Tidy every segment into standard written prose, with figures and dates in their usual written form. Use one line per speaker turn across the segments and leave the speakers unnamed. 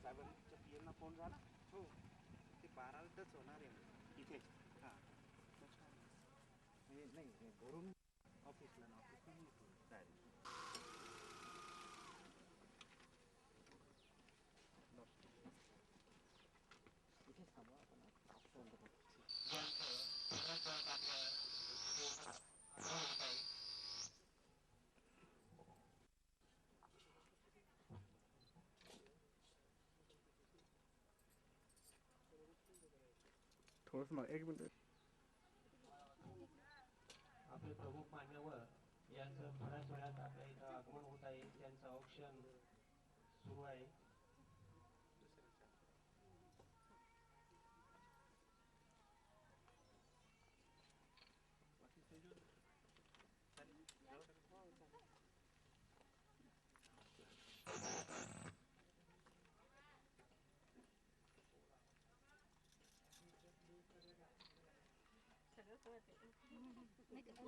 साहेबांच्या पीएनना फोन झाला. हो ते 12लाच होणार आहे इथे. हां म्हणजे नाही घरून ऑफिसला ना ऑफिसला डायरेक्ट. इथेच थांबा आपण थोडंसं मग 1 मिनिट.
आपले प्रमुख मान्यवर यांचं बऱ्याच वेळात आपल्या इथं आगमन होत आहे. त्यांचं औक्षण सुरू आहे.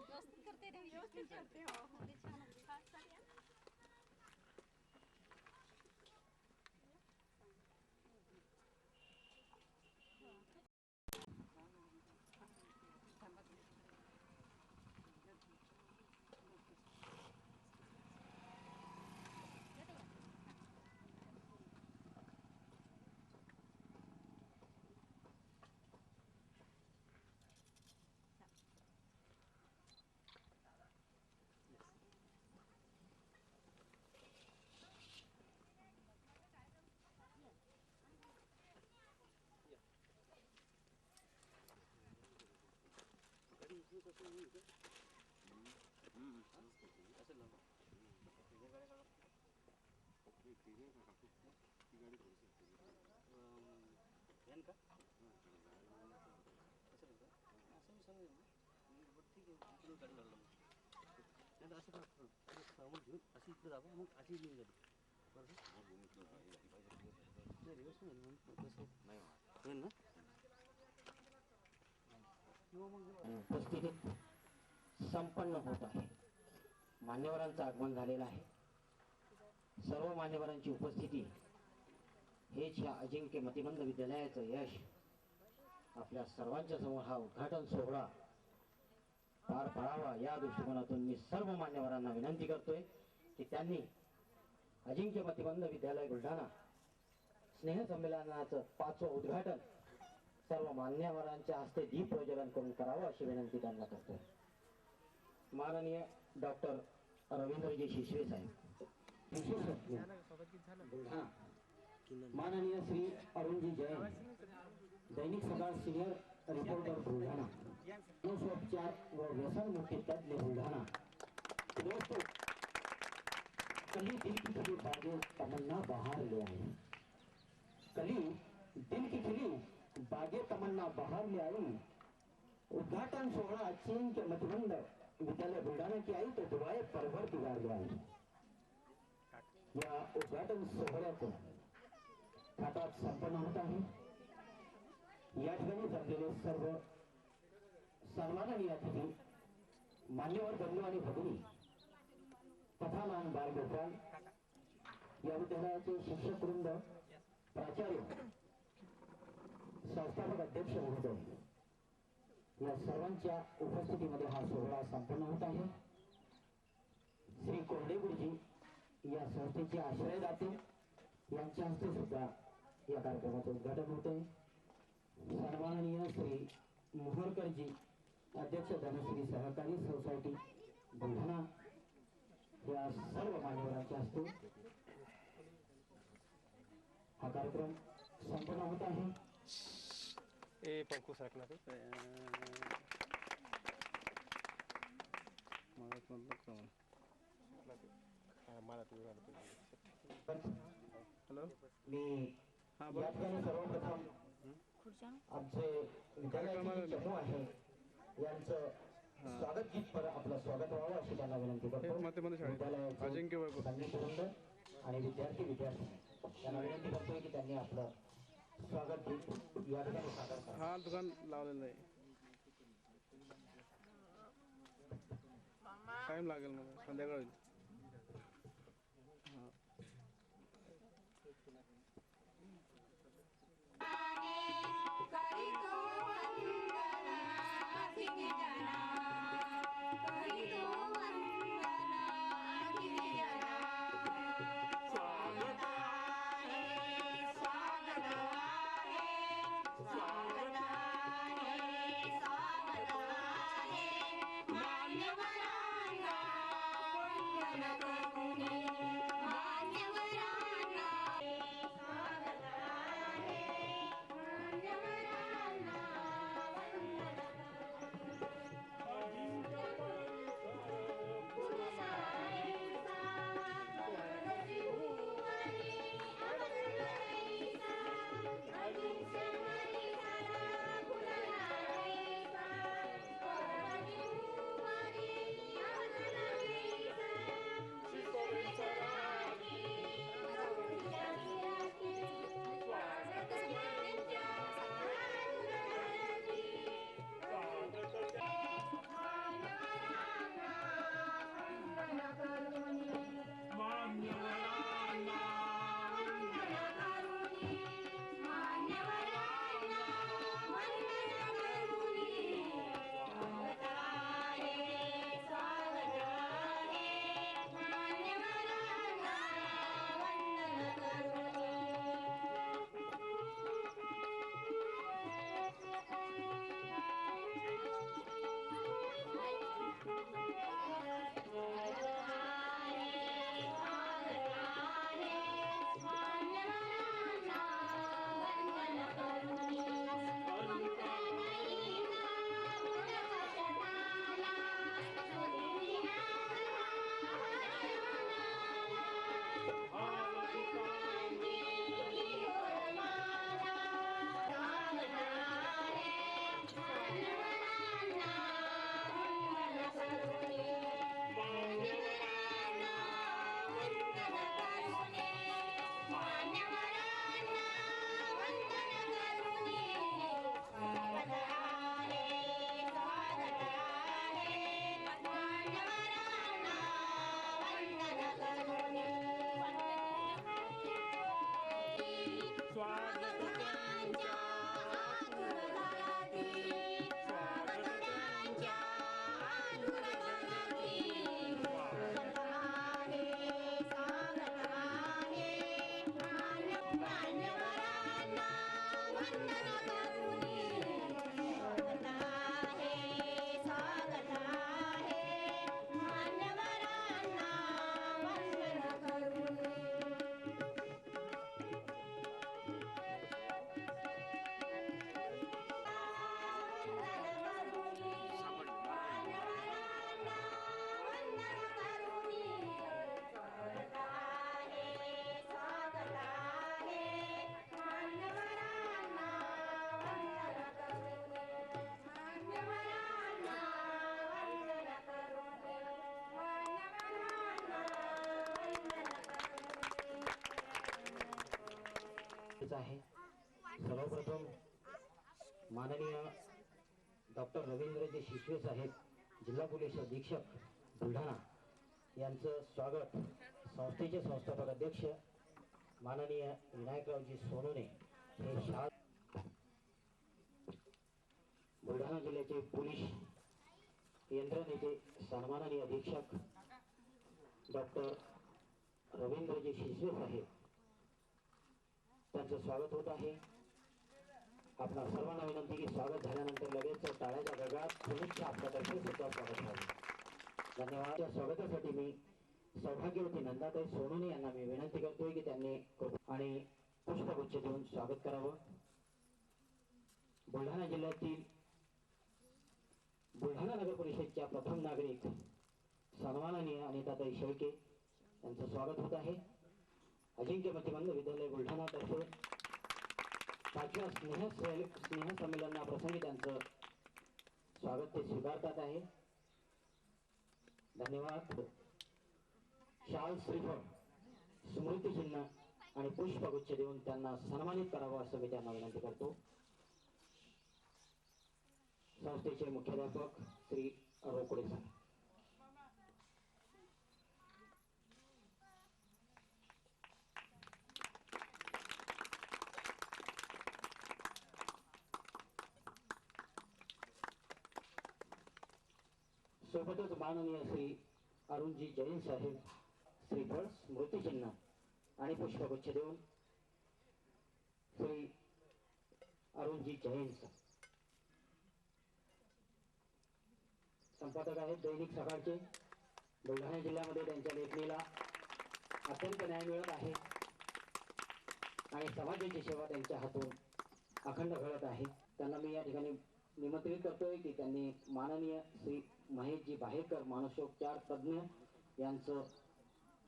व्यवस्थित करते रे, व्यवस्थित करते. हो हो छान.
उपस्थिती संपन्न होत आहे. मान्यवरांचं आगमन झालेलं आहे. सर्व मान्यवरांची उपस्थिती हेच या अजिंक्य मतिमंद विद्यालयाचं यश. आपल्या सर्वांच्या समोर हा उद्घाटन सोहळा पार पाडावा या दृष्टिकोनातून मी सर्व मान्यवरांना विनंती करतोय की त्यांनी अजिंक्य मतिमंद विद्यालय बुलढाणा स्नेहसंमेलनाचं 5वं उद्घाटन सर्व मान्यवरांच्या हस्ते दीप प्रज्वलन करून करावं अशी विनंती त्यांना करतोय. माननीय डॉक्टर रवींद्रजी शिशवे साहेब, बुलढाणा. माननीय श्री अरुणजी जैन, दैनिक सकाळ सिनियर रिपोर्टर बुलढाणा, मानसोपचार व व्यसनमुक्ती तज्ञ बुलढाणा. दोस्तों, कली दिल की खिली बागें तमन्ना बहार ले आई. कली दिल की खिली बागें तमन्ना बहार ले आई. उद्घाटन सोहळा अजिंक्य मतिमंद विद्यालय बुलढाणा की आई तो दुआए परवरदिगार ले आई. या उद्घाटन सोहळ्याचं थाटात संपन्न होत आहे. या ठिकाणी जमलेले सर्व सन्माननीय अतिथी, मान्यवर बंधू आणि भगिनी तथा लहान बालगोपाल, या विद्यालयाचे शिक्षक वृंद, प्राचार्य, संस्थापक अध्यक्ष महोदय, या सर्वांच्या उपस्थितीमध्ये हा सोहळा संपन्न होत आहे. श्री कोरडे गुरुजी या संस्थेचे आश्रयदाते यांच्या हस्ते सुद्धा या कार्यक्रमाचं उद्घाटन होते. सन्माननीय श्री मोहरकरजी अध्यक्ष धनश्री सहकारी सोसायटी बुलढाणा या सर्व मान्यवरांच्या हस्ते हा कार्यक्रम संपन्न होत आहे.
ए पंकू सरकणार मला हॅलो
मी या ठिकाणी सर्वप्रथम आमचे विद्यालयाचे चमू आहे यांचं स्वागत गीत पर आपलं स्वागत व्हावं अशी त्यांना विनंती करतो. विद्यालयाचे संगीतवृंद आणि विद्यार्थी त्यांना विनंती करतोय की त्यांनी आपलं स्वागत गीत या ठिकाणी सादर करा.
हा दुकान लावलेलं आहे. टाइम लागेल मला संध्याकाळी.
आहे. सर्वप्रथम माननीय डॉक्टर रवींद्रजी शिसवे साहेब जिल्हा पोलीस अधीक्षक बुलढाणा यांचं स्वागत संस्थेचे संस्थापक अध्यक्ष माननीय विनायकरावजी सोनोने हे शाळा बुलढाणा जिल्ह्याचे पोलीस यंत्रणेचे सन्माननीय अधीक्षक डॉक्टर रवींद्रजी शिसवे साहेब त्यांचं स्वागत होत आहे. आपणा सर्वांना विनंती की स्वागत झाल्यानंतर लगेच टाळ्याच्या गगनात शुभेच्छा आपल्यातर्फे सुद्धा स्वागत व्हावे. धन्यवाद. या स्वागतासाठी मी सौभाग्यवती नंदाताई सोनोने यांना मी विनंती करतोय की त्यांनी आणि पुष्पगुच्छ देऊन स्वागत करावं. बुलढाणा जिल्ह्यातील बुलढाणा नगर परिषदच्या प्रथम नागरिक सन्माननीय अनिताताई शेळके यांचं स्वागत होत आहे. अजिंक्य मतिमंद विद्यालय बुलढाणा तर्फे 5व्या स्नेह संमेलनाप्रसंगी त्यांचं स्वागत ते स्वीकारतात आहे. धन्यवाद. शाल श्रीफळ स्मृतिचिन्ह आणि पुष्पगुच्छ देऊन त्यांना सन्मानित करावं असं मी त्यांना विनंती करतो. संस्थेचे मुख्याध्यापक श्री रोकडे सर. सोबतच माननीय श्री अरुणजी जैन साहेब श्रीफळ स्मृतिचिन्ह आणि पुष्पगुच्छ देऊन श्री अरुणजी जैन संपादक आहेत दैनिक सकाळचे. बुलढाणा जिल्ह्यामध्ये त्यांच्या लेखणीला अत्यंत न्याय मिळत आहे आणि समाजाची सेवा त्यांच्या हातून अखंड घडत आहे. त्यांना मी या ठिकाणी निमंत्रित करतोय की त्यांनी माननीय श्री महेशजी बाहेकर मानसोपचार तज्ज्ञ यांचं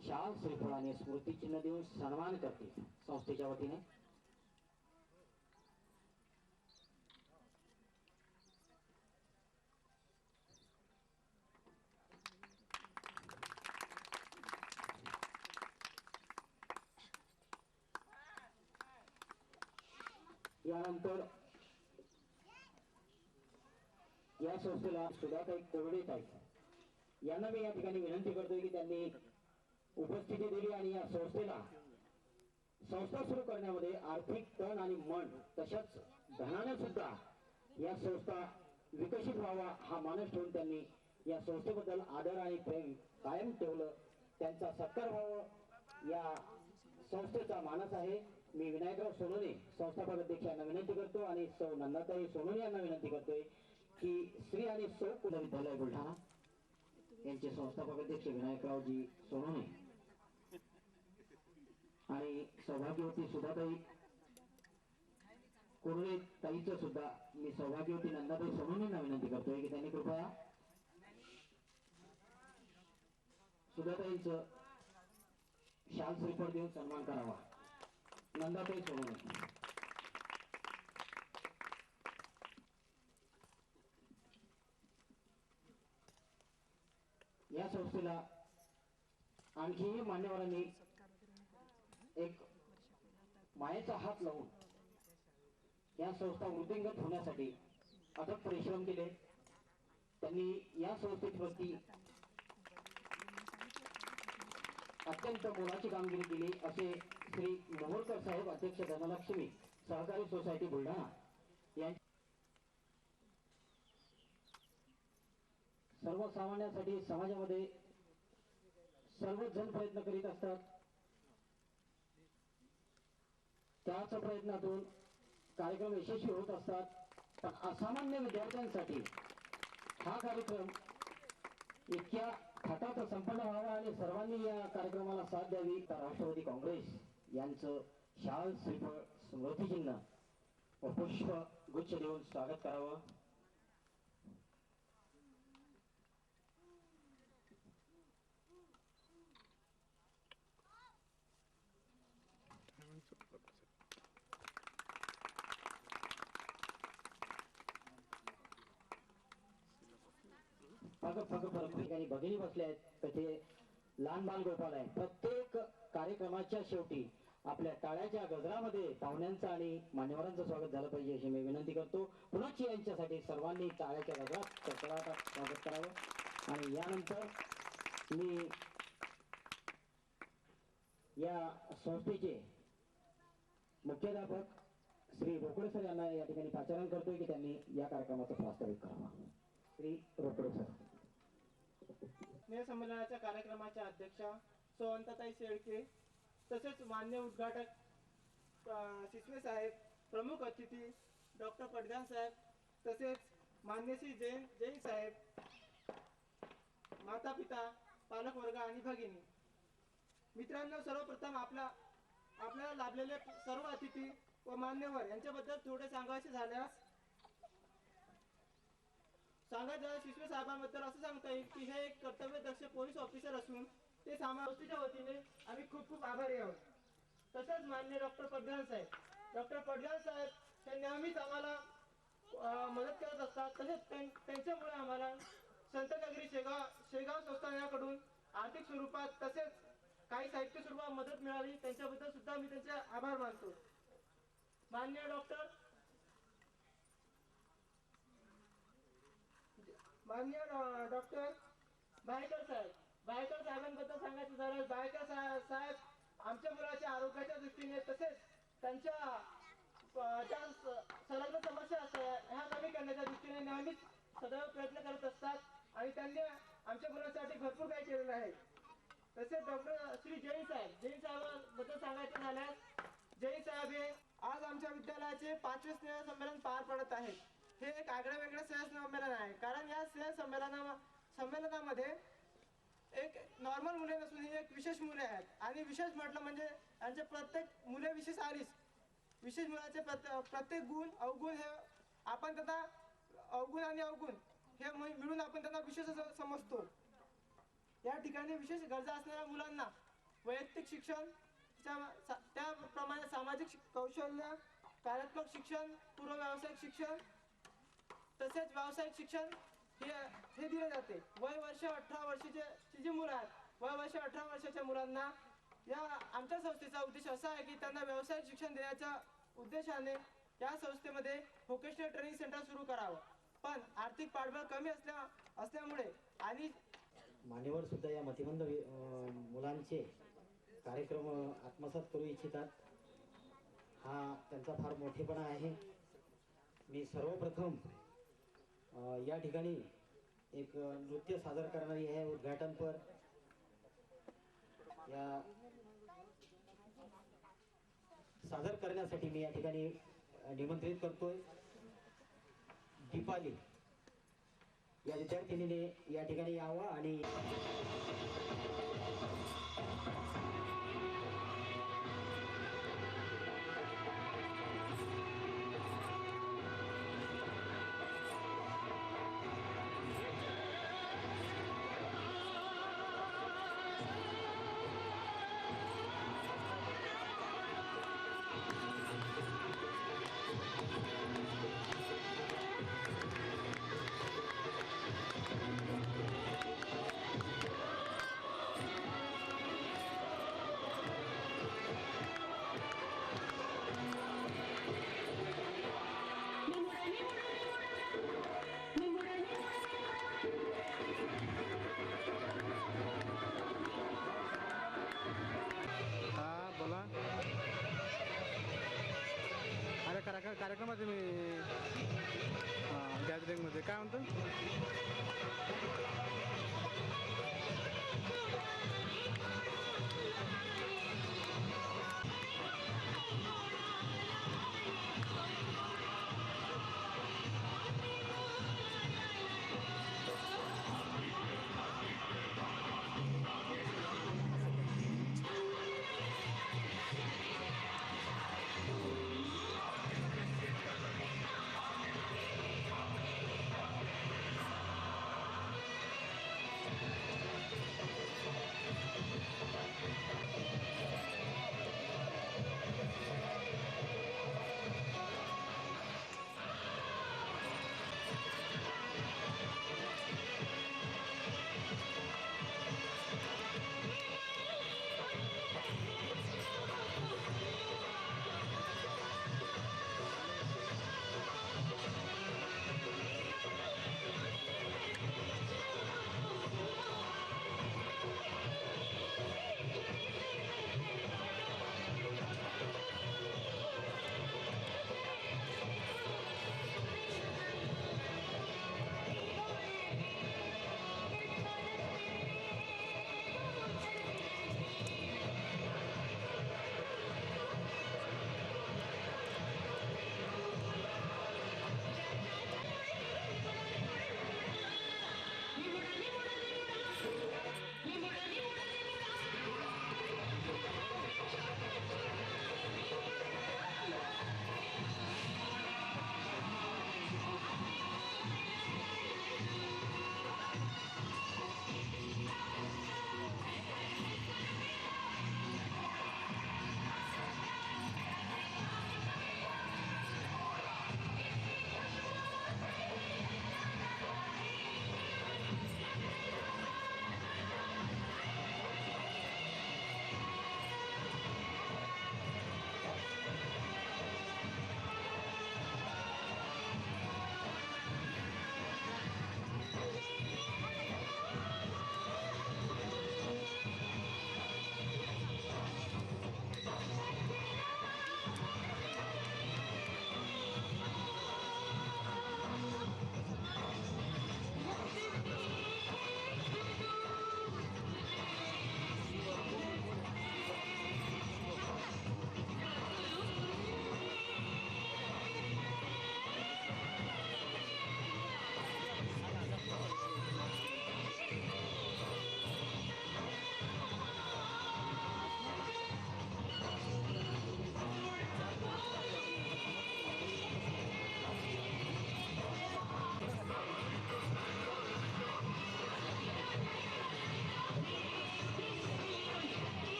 शाल श्रीफळ आणि स्मृतिचिन्ह देऊन सन्मान करतील संस्थेच्या वतीने. यानंतर या संस्थेला सुधाताई कोरडे आहेत यांना मी या ठिकाणी विनंती करतोय की त्यांनी उपस्थिती दिली आणि या संस्थेला संस्था सुरू करण्यामध्ये आर्थिक तण आणि मन तशाच धनाने सुद्धा या संस्था विकसित व्हावा हा मानस ठेवून त्यांनी या संस्थेबद्दल आदर आणि प्रेम कायम ठेवलं. त्यांचा सत्कार व्हावं या संस्थेचा मानस आहे. मी विनायकराव सोनोने संस्थापक अध्यक्ष यांना विनंती करतो आणि सौ नंदाताई सोनोने यांना विनंती करतोय की श्री आणि सौ कुल विद्यालय बुलढाणा यांचे संस्थापक अध्यक्ष विनायकरावजी सोनोने आणि सौभाग्यवती सुधाताई कोरडे ताईचं सुद्धा मी सौभाग्यवती नंदाताई सोनोनेंना विनंती करतोय की त्यांनी कृपया सुधाताईंचं शाल श्रीफळ देऊन सन्मान करावा. नंदाताई सोनोने. या संस्थेला आणखीही मान्यवरांनी एक मायेचा हात लावून या संस्था वृद्धिंगत होण्यासाठी अथक परिश्रम केले. त्यांनी या संस्थेप्रती अत्यंत मोलाची कामगिरी केली असे श्री मोहोळकर साहेब अध्यक्ष धनलक्ष्मी सहकारी सोसायटी बुलढाणा यांच्या सर्वसामान्यांसाठी समाजामध्ये सर्वच जण प्रयत्न करीत असतात. त्याच प्रयत्नातून कार्यक्रम यशस्वी होत असतात. पण असामान्य विद्यार्थ्यांसाठी हा कार्यक्रम इतक्या थाटात संपन्न व्हावा आणि सर्वांनी या कार्यक्रमाला साथ द्यावी तर राष्ट्रवादी काँग्रेस यांचं शाल श्रीफळ स्मृतिचिन्ह व पुष्प गुच्छ देऊन स्वागत करावं. ठिकाणी भगिनी बसल्या आहेत. तिथे लहान बाल गोपाल आहे. प्रत्येक कार्यक्रमाच्या शेवटी आपल्या टाळ्याच्या गजरामध्ये पाहुण्यांचं आणि मान्यवरांचं स्वागत झालं पाहिजे अशी मी विनंती करतो. पुनश्च यांच्यासाठी सर्वांनी टाळ्याच्या गजरात कडकडाटात स्वागत करावं. आणि यानंतर मी या संस्थेचे मुख्याध्यापक श्री रोकडे सर यांना या ठिकाणी पाचारण करतोय की त्यांनी या कार्यक्रमाचं प्रास्ताविक करावा. श्री रोकडे सर.
स्नेह संमेलनाच्या कार्यक्रमाच्या अध्यक्षा सौ अनिताताई शेळके तसेच मान्य उद्घाटक सिसवे साहेब, प्रमुख अतिथी डॉक्टर पडगाण साहेब तसेच मान्य श्री जैन साहेब, माता पिता, पालक वर्ग आणि भगिनी, मित्रांनो, सर्वप्रथम आपल्याला लाभलेले सर्व अतिथी व मान्यवर यांच्याबद्दल थोडे सांगायचे झाल्यास शिशवे साहेबांबद्दल असं सांगता येईल की हे एक कर्तव्यदक्ष पोलीस ऑफिसर असून ते समाजच्या वतीने आम्ही खूप खूप आभारी आहोत. तसेच मान्य डॉक्टर पडगाण साहेब हे नेहमीच आम्हाला मदत करत असतात. तसेच त्यांच्यामुळे आम्हाला संत नगरी शेगाव संस्थानाकडून आर्थिक स्वरूपात तसेच काही साहित्य स्वरूपात मदत मिळाली. त्यांच्याबद्दल सुद्धा मी त्यांचे आभार मानतो. मान्य डॉक्टर भायकर साहेबांबद्दल सांगायचं झालं, भायकर साहेब आमच्या मुलाच्या आरोग्याच्या दृष्टीने तसेच त्यांच्या ज्या संलग्न समस्या असतात ह्या कमी करण्याच्या दृष्टीने नेहमीच सदैव प्रयत्न करत असतात आणि त्यांनी आमच्या मुलासाठी भरपूर काही केलेलं आहे. तसेच डॉक्टर श्री जैन साहेबांबद्दल सांगायचं झाल्यास, जैन साहेब हे आज आमच्या विद्यालयाचे 5वे स्नेह संमेलन पार पडत आहे. हे एक आगळं वेगळं स्नेह संमेलन आहे, कारण या स्नेह संमेलनामध्ये एक नॉर्मल मुले नसून ही एक विशेष मुले आहेत. आणि विशेष म्हटलं म्हणजे यांचे प्रत्येक मुले विशेष आलीच. विशेष मुलाचे प्रत्येक गुण अवगुण हे आपण त्यांना अवगुण आणि अवगुण हे मिळून आपण त्यांना विशेष असं समजतो. या ठिकाणी विशेष गरजा असणाऱ्या मुलांना वैयक्तिक शिक्षण, त्याप्रमाणे सामाजिक कौशल्य, कार्यात्मक शिक्षण, पूर्व व्यावसायिक शिक्षण तसेच व्यावसायिक शिक्षण हे दिले जाते. वय वर्ष 18 वर्षाचे जी मुलं आहेत, वय वर्ष 18 वर्षाच्या मुलांना या आमच्या संस्थेचा उद्देश असा आहे की त्यांना व्यावसायिक शिक्षण देण्याच्या उद्देशाने या संस्थेमध्ये व्होकेशनल ट्रेनिंग सेंटर सुरू करावं. पण आर्थिक पाठबळ कमी असल्यामुळे आणि
मान्यवर सुद्धा या मतिमंद मुलांचे कार्यक्रम आत्मसात करू इच्छितात. हा त्यांचा फार मोठेपणा आहे. मी सर्वप्रथम या ठिकाणी एक नृत्य सादर करणारी आहे उद्घाटनपर. या सादर करण्यासाठी मी या ठिकाणी निमंत्रित करतोय दीपाली या विद्यार्थिनीने या ठिकाणी यावं आणि
कार्यक्रमाचे मी गॅदरिंगमध्ये काय म्हणतो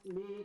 मी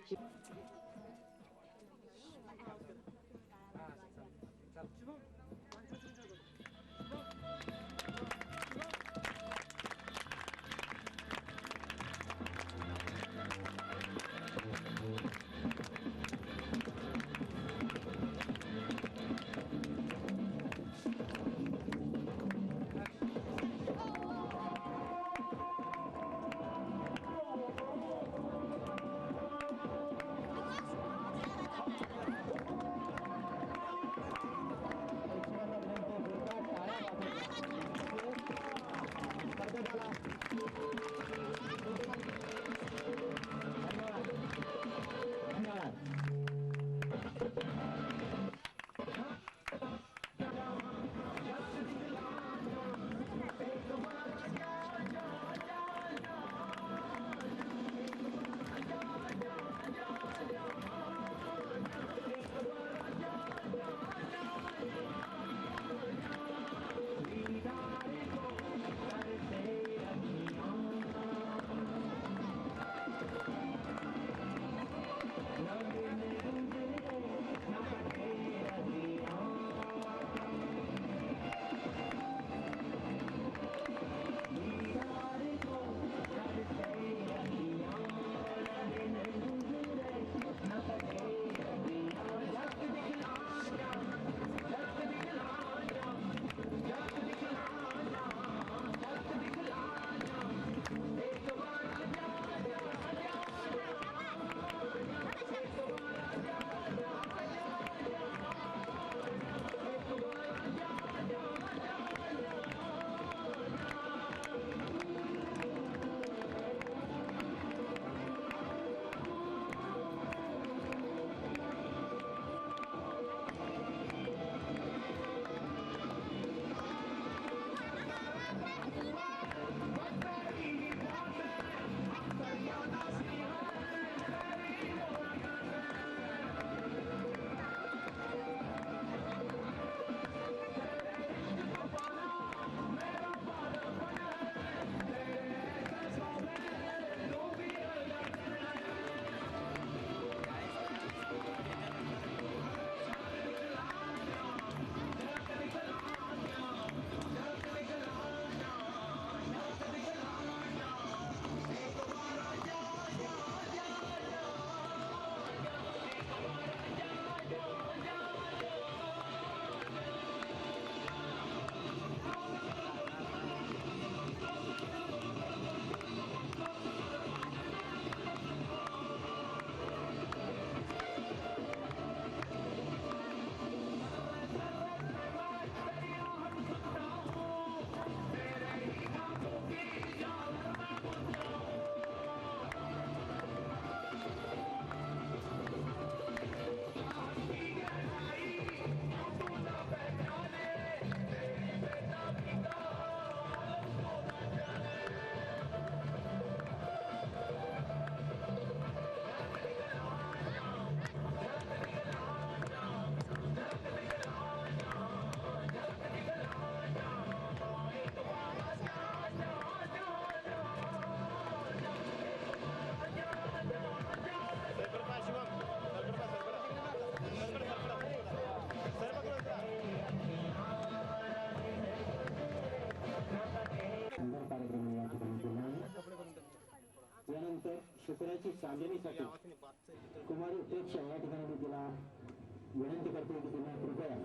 यानंतर शुक्राची चांदणीसाठी कुमारी उपेक्षा या ठिकाणी मी तिला विनंती करतो की तिने कृपया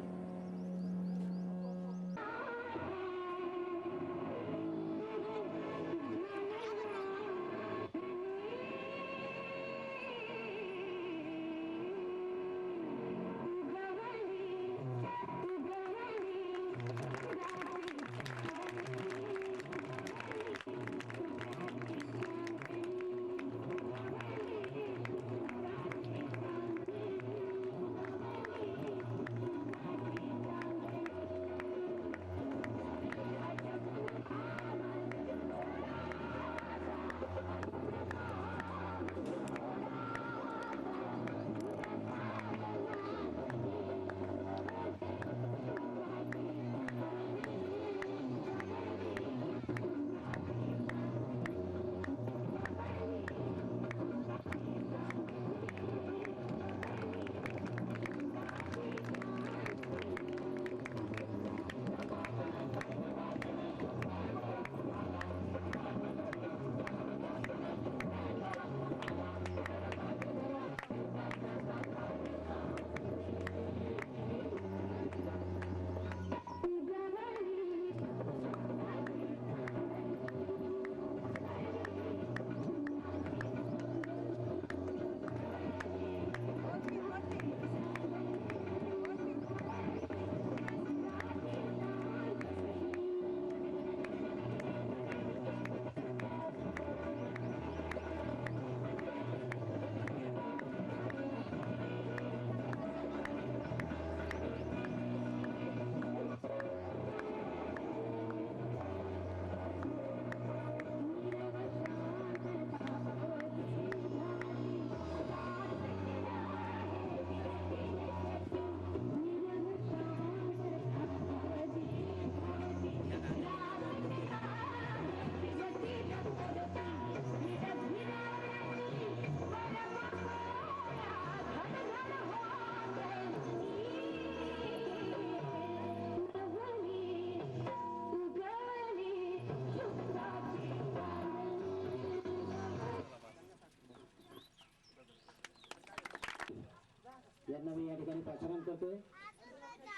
त्यांना मी या ठिकाणी पाचारण करतोय.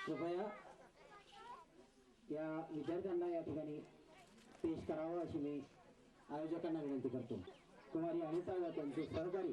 कृपया या विद्यार्थ्यांना या ठिकाणी पेश करावं अशी मी आयोजकांना विनंती करतो. कुमारी अनिता व त्यांचे सहकारी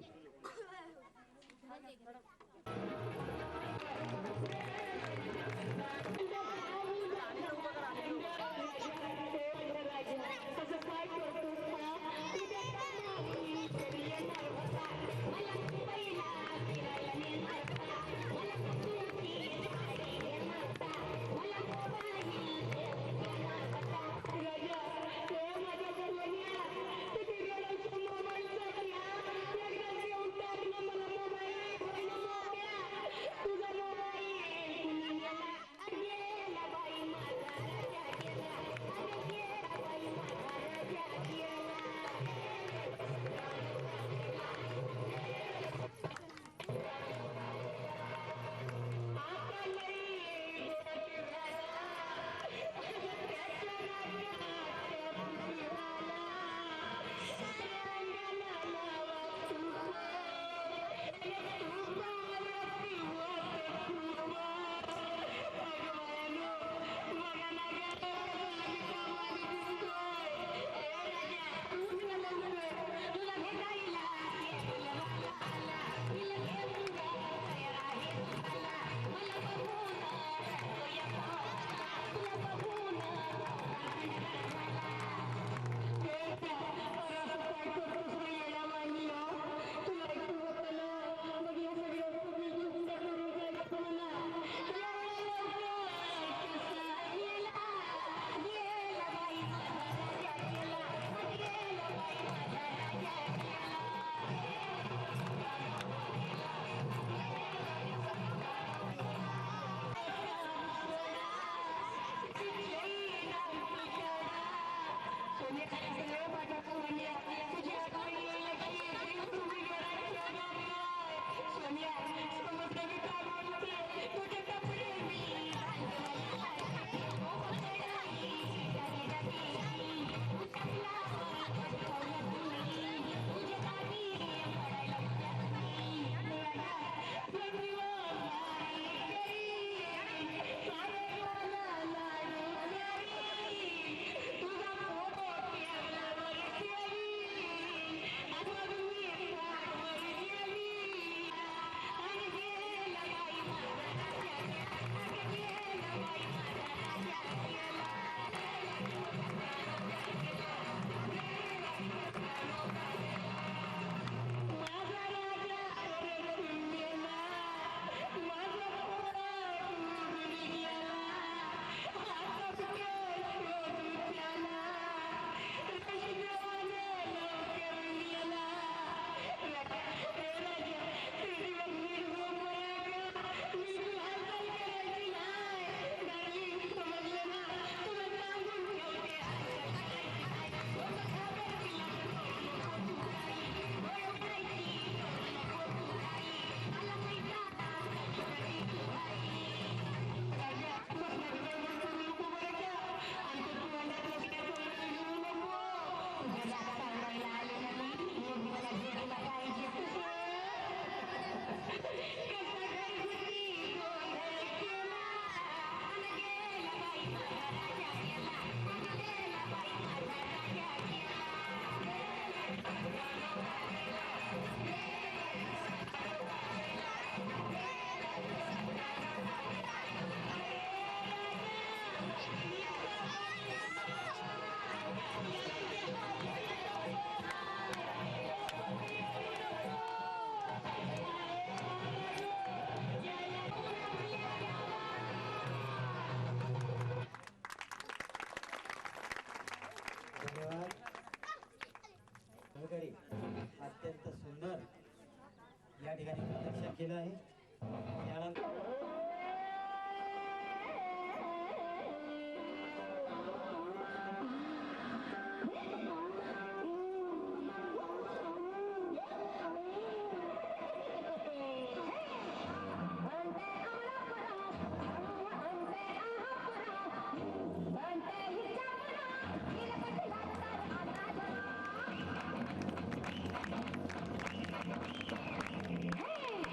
अत्यंत सुंदर या ठिकाणी प्रदर्शन केलं आहे. त्यानंतर
Hey!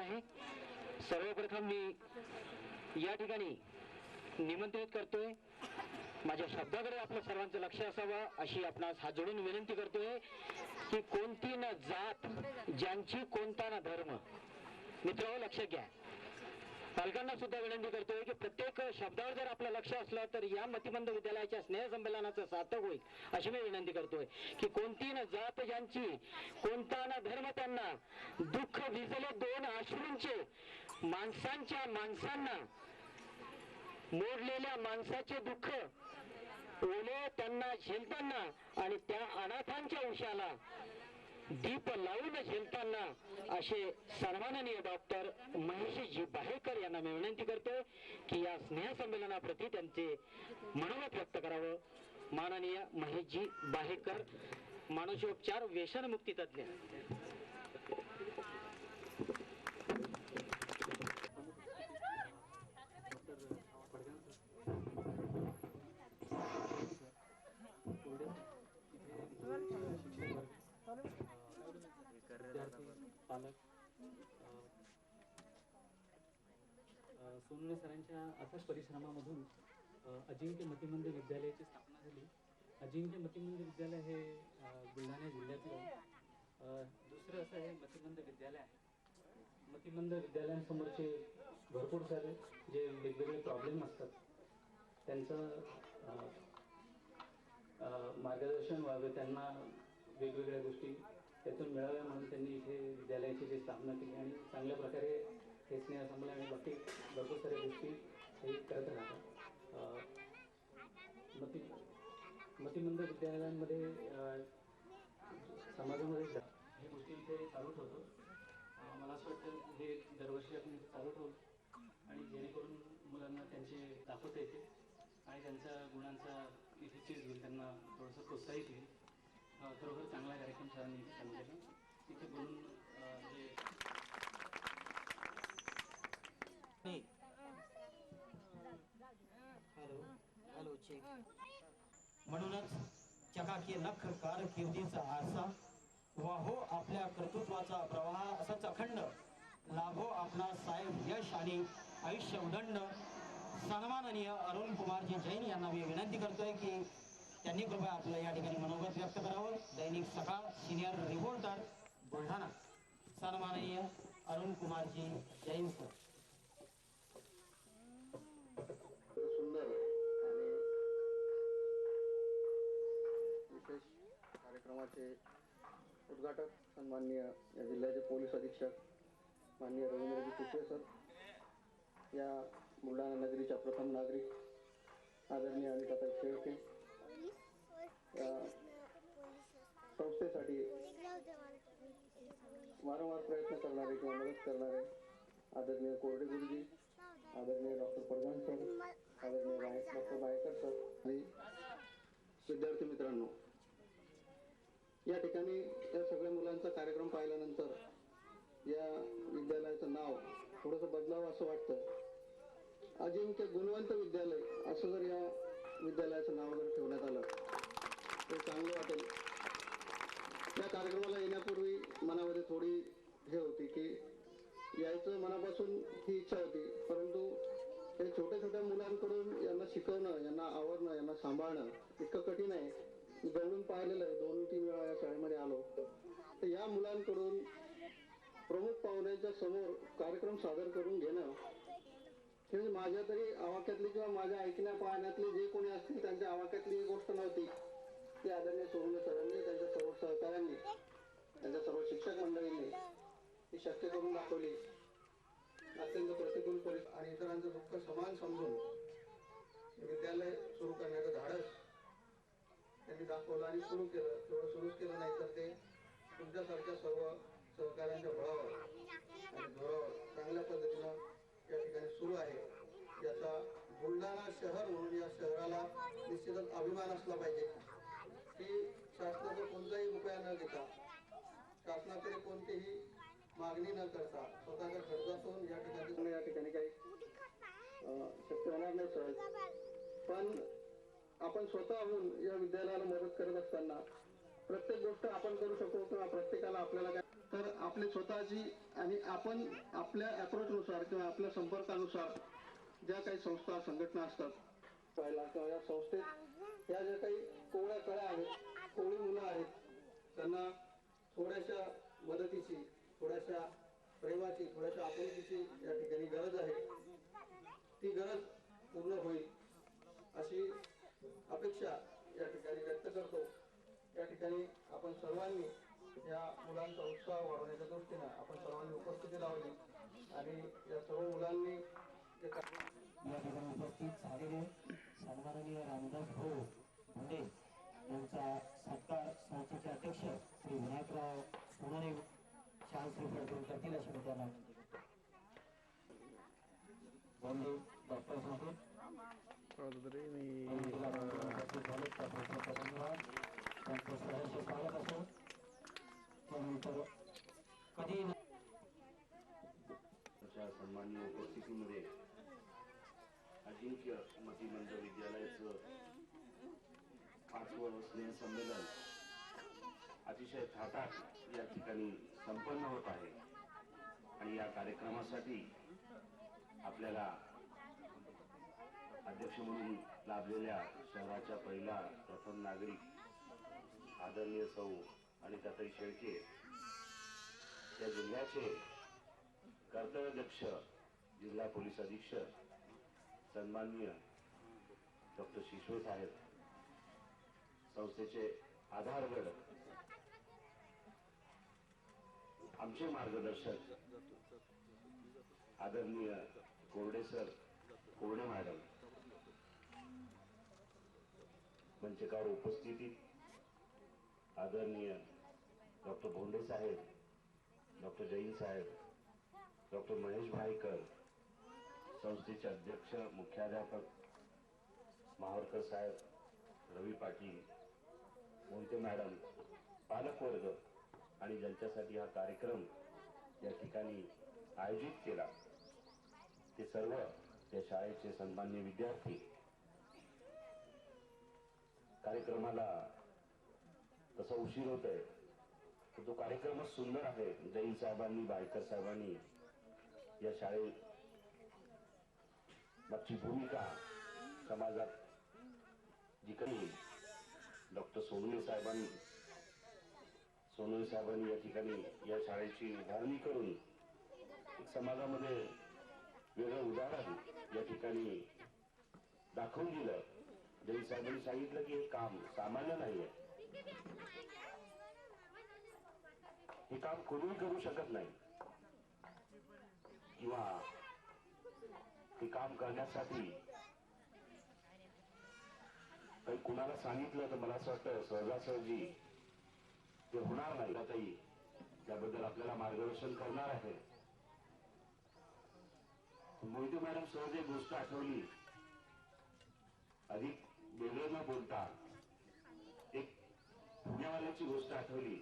आहे. सर्वप्रथम मी या ठिकाणी निमंत्रित करतोय, माझ्या शब्दाकडे आपलं सर्वांचं लक्ष असावं अशी आपणास हात जोडून विनंती करतोय की कोणती न जात, ज्यांची कोणता ना धर्म. मित्रांनो लक्षात घ्या. पालकांना सुद्धा विनंती करतोय की प्रत्येक शब्दावर जर आपलं लक्ष असलं तर या मतिमंद विद्यालयाच्या स्नेहसंमेलनाचं सार्थक होईल अशी मी विनंती करतोय की कोणती न जात ज्यांची, कोणता ना धर्म त्यांना, दुःख भिजले दोन अश्रूंचे, माणसांना मोडलेल्या माणसाचे दुःख ओले त्यांना झेलताना आणि त्या अनाथांच्या उशाला दीप लावून झेलताना असे सन्माननीय डॉक्टर महेशजी बाहेकर यांना मी विनंती करतो की या स्नेहसंमेलनाप्रती त्यांचे मनोगत व्यक्त करावं. माननीय महेशजी बाहेकर, मानसोपचार व्यसनमुक्ती तज्ञ.
पालक सोनवणे सरांच्या अथक परिश्रमामधून अजिंक्य मतिमंद विद्यालयाची स्थापना झाली. अजिंक्य मतिमंद विद्यालय हे बुलढाणा जिल्ह्यातलं दुसरं असं हे मतिमंद विद्यालय आहे. मतिमंद विद्यालयांसमोरचे भरपूर सारे जे वेगवेगळे प्रॉब्लेम असतात त्यांचं मार्गदर्शन व्हावे, त्यांना वेगवेगळ्या गोष्टी त्यातून मिळाव्या म्हणून त्यांनी इथे विद्यालयाची जी स्थापना केली आणि चांगल्या प्रकारे हे स्नेहसंमेलन आणि बाकी भरपूर साऱ्या गोष्टी हे करत राहतात. मतिमंद विद्यालयांमध्ये समाजामध्ये हे गोष्टी इथे चालू ठेवतो. मला असं वाटतं हे दरवर्षी आपण चालू ठेवू आणि जेणेकरून मुलांना त्यांचे दाखवता येते आणि त्यांच्या गुणांचा इथे चेंज होईल, त्यांना थोडंसं प्रोत्साहित होईल. खरोखर चांगला कार्यक्रम सरांनी इथे चालू केला. तिथे बोलून
म्हणूनच चकाकी लख कारकिर्दीचा आरसा वाहो आपल्या कर्तृत्वाचा प्रवाह असाच अखंड लाभो आपला साहेब यश आणि आयुष्य उदंड. सन्माननीय अरुण कुमारजी जैन यांना मी विनंती करतोय की त्यांनी कृपया आपलं या ठिकाणी मनोगत व्यक्त करावं. दैनिक सकाळ सिनियर रिपोर्टर बुलढाणा, सन्माननीय अरुण कुमारजी जैन सर.
सुंदर आणि विशेष कार्यक्रमाचे उद्घाटक सन्माननीय या जिल्ह्याचे पोलीस अधीक्षक माननीय रवींद्रजी कुशे सर, या बुलढाणा नगरीच्या प्रथम नागरिक आदरणीय अनिताताई शेळके, या संस्थेसाठी वारंवार प्रयत्न करणारे किंवा मदत करणारे आदरणीय कोरडे गुरुजी, आदरणीय डॉक्टर पडगाण सर, आदरणीय डॉक्टर बायकर सर आणि विद्यार्थी मित्रांनो, या ठिकाणी या सगळ्या मुलांचा कार्यक्रम पाहिल्यानंतर या विद्यालयाचं नाव थोडंसं बदलावं असं वाटतं. अजिंक्य गुणवंत विद्यालय असं जर या विद्यालयाचं नाव जर ठेवण्यात आलं तर चांगलं वाटेल. या कार्यक्रमाला येण्यापूर्वी मनामध्ये थोडी हे होती की यायचं मनापासून ही इच्छा होती, परंतु हे छोट्या छोट्या मुलांकडून यांना शिकवणं, यांना आवडणं, यांना सांभाळणं इतकं कठीण आहे. मी जवळून पाहिलेलं आहे, 2-3 वेळा या शाळेमध्ये आलो तर या मुलांकडून प्रमुख पाहुण्यांच्या समोर कार्यक्रम सादर करून घेणं हे माझ्या तरी आवाक्यातली किंवा माझ्या ऐकण्या पाहण्यातले जे कोणी असतील त्यांच्या आवाक्यातली ही गोष्ट नव्हती. ती आदरणीय सोनवणे सरांनी, त्यांच्या सर्व सहकाऱ्यांनी, त्यांच्या सर्व शिक्षक मंडळींनी ही शक्य करून दाखवली. अत्यंत प्रतिकूल परिस्थिती आणि इतरांचं दुःख समान समजून विद्यालय सुरू करण्याचं धाडस त्यांनी दाखवलं आणि सुरू केलं. तेवढं सुरूच केलं नाही तर ते तुमच्यासारख्या सर्व सहकाऱ्यांच्या बळावर आणि जोरावर चांगल्या पद्धतीनं या ठिकाणी सुरू आहे. याचा बुलढाणा शहर म्हणून या शहराला निश्चितच अभिमान असला पाहिजे की शासनाचा कोणताही रुपया न घेता, शासनाकडे कोणतीही मागणी न करता स्वतःच्या खर्चातून या ठिकाणी काही शक्य होणार नाही सहज, पण आपण स्वतःहून या विद्यालयाला मदत करत असताना प्रत्येक गोष्ट आपण करू शकतो किंवा प्रत्येकाला आपल्याला काय तर आपली स्वतःची आणि आपण आपल्या अप्रोचनुसार किंवा आपल्या संपर्कानुसार ज्या काही संस्था संघटना असतात पाहिला किंवा या संस्थेत या ज्या काही कोवळ्या कळ्या आहेत, कोवळी मुलं आहेत, त्यांना थोड्याशा मदतीची, थोड्याशा प्रेमाची, थोड्याशा आपुलकीची या ठिकाणी गरज आहे. ती गरज पूर्ण होईल अशी अपेक्षा या ठिकाणी व्यक्त करतो. या ठिकाणी आपण सर्वांनी या मुलांचा उत्साह वाढवण्याच्या दृष्टीनं आपण सर्वांनी उपस्थिती लावली आणि या सर्व मुलांनी
या ठिकाणी उपस्थित झालेले सन्माननीय रामदास भाऊ भोंडे यांचा सत्कार संस्थेचे अध्यक्ष श्री विनायकराव सोनारे शाल श्रीफळ करून करतील अशी मी त्यांना विनंती करतो. भोंडे डॉक्टर भोंडे धन्यवाद. त्यांचं सहर्ष स्वागत असो. त्यानंतर कधी
सन्माननीय उपस्थितीमध्ये अजिंक्य मतिमंद विद्यालयाचं 5वं स्नेहसंमेलन अतिशय थाटात या ठिकाणी संपन्न होत आहे आणि या कार्यक्रमासाठी आपल्याला अध्यक्ष म्हणून लाभलेल्या शहराच्या पहिला प्रथम नागरिक आदरणीय सौ अनिताताई शेळके, या जिल्ह्याचे कर्तव्यदक्ष जिल्हा पोलीस अधीक्षक सन्माननीय डॉक्टर शिशोळे साहेब, संस्थेचे आधारगड आमचे मार्गदर्शक आदरणीय कोरडे सर, कोरडे मॅडम, मंचकावर उपस्थितीत आदरणीय डॉक्टर भोंडे साहेब, डॉक्टर जैन साहेब, डॉक्टर महेश भाईकर, संस्थेचे अध्यक्ष मुख्याध्यापक माहूरकर साहेब, रवी पाटील, मोहिते मॅडम, पालकवर्ग आणि ज्यांच्यासाठी हा कार्यक्रम या ठिकाणी आयोजित केला ते सर्व त्या शाळेचे सन्माननीय विद्यार्थी. कार्यक्रमाला तसा उशीर होत आहे, तर तो कार्यक्रमच सुंदर आहे. जैन साहेबांनी, भाईकर साहेबांनी या शाळेत मागची भूमिका समाजात जी काही डॉक्टर सोनवणे साहेबांनी या ठिकाणी या शाळेची उभारणी करून एक समाजामध्ये वेगळं उदाहरण या ठिकाणी दाखवून दिलं. जैन साहेबांनी सांगितलं की हे काम सामान्य नाहीये, हे काम कोणीही करू शकत नाही किंवा हे काम करण्यासाठी काही कुणाला सांगितलं तर मला असं वाटतं सहजासहजी ते होणार नाही. आताही त्याबद्दल आपल्याला मार्गदर्शन करणार आहे. मोहिते मॅडम सहज एक गोष्ट आठवली, अधिक वेगळं न बोलता एक फुग्यावाल्याची गोष्ट आठवली.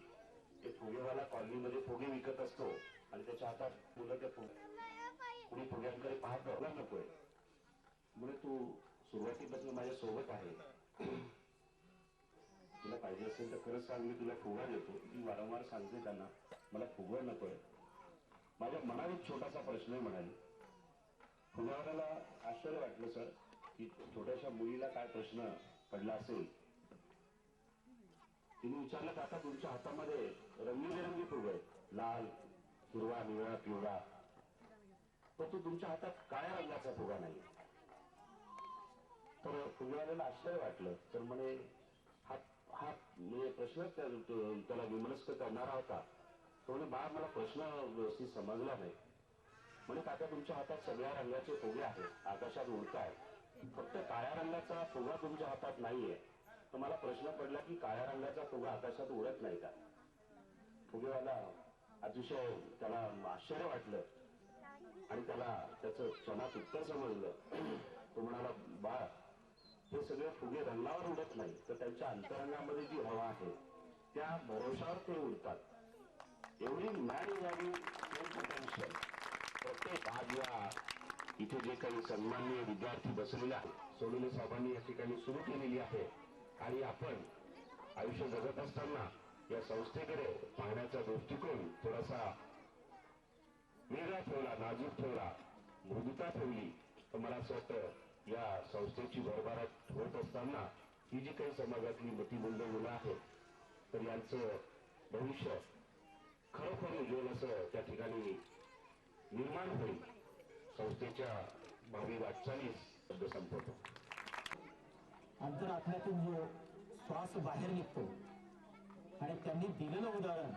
एक फुगेवाला कॉलनीमध्ये फुगे विकत असतो आणि त्याच्या हातात मुलं त्या कुणी फुग्यांकडे पाहत नकोय म्हणजे तू सुरुवातीपासून माझ्या सोबत आहे, तुला पाहिजे असेल तर खरंच सांग, मी तुला फुगा देतो. ती वारंवार सांगते त्यांना मला फुगा नकोय. माझ्या मनात एक छोटासा प्रश्न म्हणाली. फुगावाल्याला आश्चर्य वाटलं सर की छोट्याशा मुलीला काय प्रश्न पडला असेल. तिने विचारलं काका तुमच्या हातामध्ये रंगीबेरंगी फुगे आहेत, लाल, हिरवा, निळा, पिवळा, पण तो तुमच्या हातात काळ्या रंगाचा फुगा नाही. तर फुगेवाल्याला आश्चर्य वाटलं. तर म्हणे हा म्हणजे प्रश्न त्याला विमनस्क करणारा होता. तो म्हणे बाळा मला प्रश्न व्यवस्थित समजला नाही. म्हणे काका तुमच्या हातात सगळ्या रंगाचे फुगे आहेत, आकाशात उडताय, फक्त काळ्या रंगाचा फुगा तुमच्या हातात नाहीये. तर मला प्रश्न पडला की काळ्या रंगाचा फुगा आकाशात उडत नाही का. फुगेवाला अतिशय त्याला आश्चर्य वाटलं आणि त्याला त्याचं क्षणात उत्तर समजलं. तो म्हणाला बाळ हे सगळे फुगे रंगावर उडत नाही, तर त्यांच्या अंतरंगामध्ये जी हवा आहे त्या भरोशावर ते उडतात. एवढी मॅन व्हॅल्यू पोटेन्शियल प्रत्येक आज या इथे जे काही सन्माननीय विद्यार्थी बसलेले आहेत सोनवणे साहेबांनी या ठिकाणी सुरू केलेली आहे. आणि आपण आयुष्य जगत असताना या संस्थेकडे पाहण्याचा दृष्टिकोन थोडासा वेगळा ठेवला, नाजूक ठेवला, मृदुता ठेवली, तर मला असं वाटतं या संस्थेची भरभराट होत असताना ही जी काही समाजातली मतिमंद मुलं आहेत तर यांचं भविष्य खरोखर उज्ज्वल असं त्या ठिकाणी निर्माण होईल. संस्थेच्या भावी वाटचालीस शब्द संपवतो.
अंतरात्म्यातून जो श्वास बाहेर निघतो आणि त्यांनी दिलेलं उदाहरण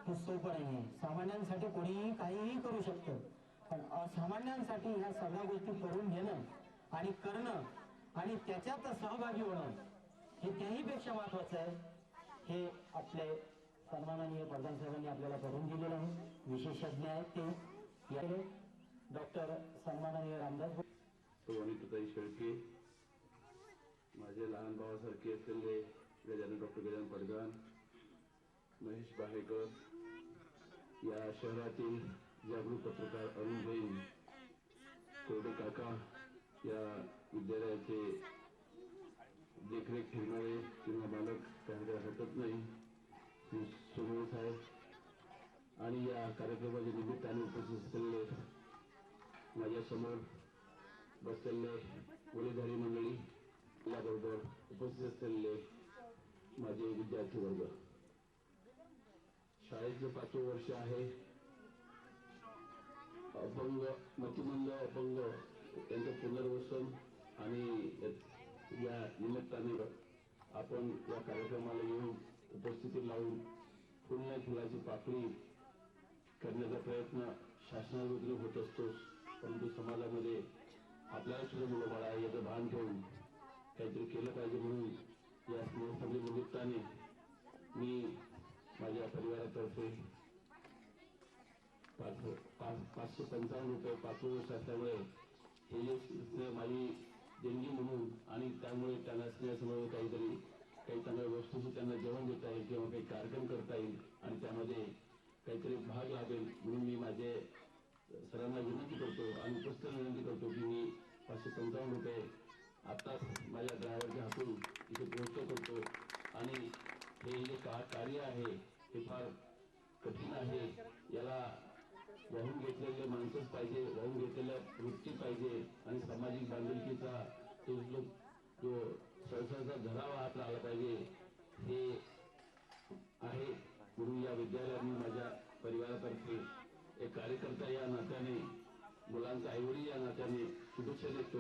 हे सोपं नाहीये. सामान्यांसाठी कोणीही काहीही करू शकतं, पण असामान्यांसाठी ह्या सगळ्या गोष्टी करून घेणं आणि करणं आणि त्याच्यात सहभागी होणं हे त्याहीपेक्षा महत्वाचं आहे. हे आपले सन्माननीय प्रधान साहेबांनी आपल्याला करून दिलेलं आहे. विशेषज्ञ आहेत ते याकडे डॉक्टर सन्माननीय रामदास
वनिताताई शेळके, माझे लहान भावासारखे असलेले गजानन डॉक्टर गजानन पडगाण, महेश बाहेकर, या शहरातील जागरूक पत्रकार अरुण जैन, कोरडे काका, या विद्यालयाचे देखरेख ठेवणारे किंवा मालक काही हरकत नाही सुनील साहेब, आणि या कार्यक्रमाच्या निमित्ताने उपस्थित असलेले माझ्यासमोर बसलेले वडीलधारी मंडळी, याबरोबर उपस्थित असलेले माझे विद्यार्थी वर्ग. शाळेचं 5वं वर्ष आहे. अपंग, मतिमंद अपंग यांचं पुनर्वसन आणि या निमित्ताने आपण या कार्यक्रमाला येऊन उपस्थिती लावून फुलण्या फुलाची पाकळी करण्याचा प्रयत्न शासनाकडून होत असतो. परंतु समाजामध्ये आपल्याला सुद्धा मुलं बाळ आहे याचं भान ठेवून काहीतरी केलं पाहिजे, म्हणून या स्नेहसभे निमित्ताने मी माझ्या परिवारातर्फे 555 रुपये 5 वर्ष असल्यामुळे हे जे माझी देणगी म्हणून, आणि त्यामुळे त्यांना स्नेहसमोर काही चांगल्या वस्तूचं त्यांना जेवण देता येईल किंवा काही कार्यक्रम करता येईल आणि त्यामध्ये काहीतरी भाग लाभेल म्हणून मी माझे सरांना विनंती करतो आणि उपस्थित विनंती करतो की मी 555 रुपये आत्ताच माझ्या ड्रायव्हरच्या हातून इथे पोहोचतो करतो. आणि हे जे कार्य आहे हे फार कठीण आहे. याला वाहून घेतलेले माणसंच पाहिजे, वाहून घेतलेल्या वृत्ती पाहिजे आणि सामाजिक बांधिलकीचा जो संसाराचा धडा वाहत राहिला पाहिजे हे आहे. म्हणून या विद्यालयाने माझ्या परिवारातर्फे एक कार्यकर्ता या नात्याने, मुलांचा आईवडील या नात्याने शुभेच्छा देतो.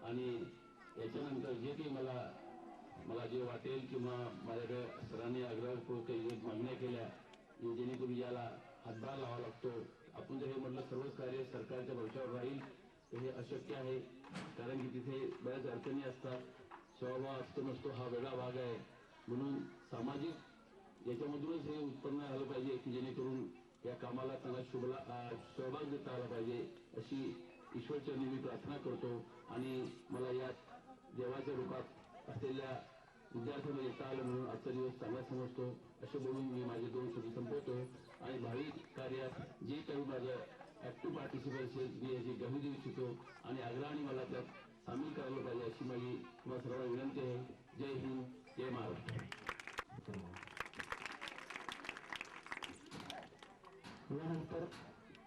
आणि याच्यानंतर जे काही मला जे वाटेल किंवा माझ्याकडे सरांनी आग्रहपूर्वक मागण्या केल्या जेणेकरून याला हातभार लावा लागतो. आपण जर हे म्हटलं सर्वच कार्य सरकारच्या भरोश्यावर राहील तर हे अशक्य आहे, कारण की तिथे बऱ्याच अडचणी असतात. स्वभाव असतो नसतो हा वेगळा भाग आहे. म्हणून सामाजिक याच्यामधूनच हे उत्पन्न आलं पाहिजे की जेणेकरून या कामाला त्यांना सहभाग देता आला पाहिजे अशी ईश्वरचरणी मी प्रार्थना करतो. आणि मला या देवाच्या रूपात असलेल्या विद्यार्थ्यांना येता आलं म्हणून आजचा दिवस चांगला समजतो. असे बोलून मी माझे 2 शब्द संपवतो आणि भावी कार्यात जे काही माझं ऍक्टिव्ह पार्टिसिपेशन मी याची गमी देऊ इच्छितो आणि आग्रहाने मला त्यात सामील करायला पाहिजे अशी माझी तुम्हाला सर्वांना विनंती आहे. जय हिंद, जय महाराष्ट्र.
यानंतर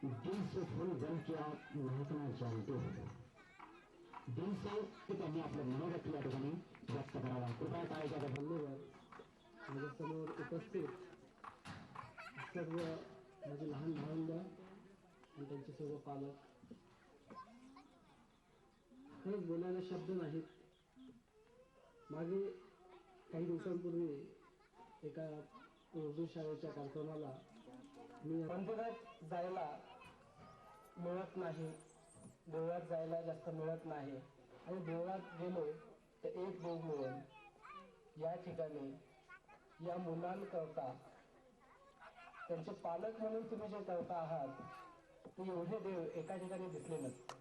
दिल से फूल बन के आप महकना जानते हो, दिल से त्यांनी आपलं मनोगत या ठिकाणी व्यक्त करावा. कृपया टाळ्याच्या गजरात.
धन्यवाद. माझ्यासमोर उपस्थित सर्व माझे लहान भावंड आणि त्यांचे सर्व पालक, खरंच बोलायला शब्द नाहीत. मागे काही दिवसांपूर्वी एका उर्दू शाळेच्या कार्यक्रमाला मी मंदिरात जायला मिळत नाही, देवळात जायला जास्त मिळत नाही आणि देवळात गेलो तर एक देव मिळेल. या ठिकाणी या मुलांकरता त्यांचे पालक म्हणून तुम्ही जे करता आहात ते एवढे देव एका ठिकाणी दिसले नसते.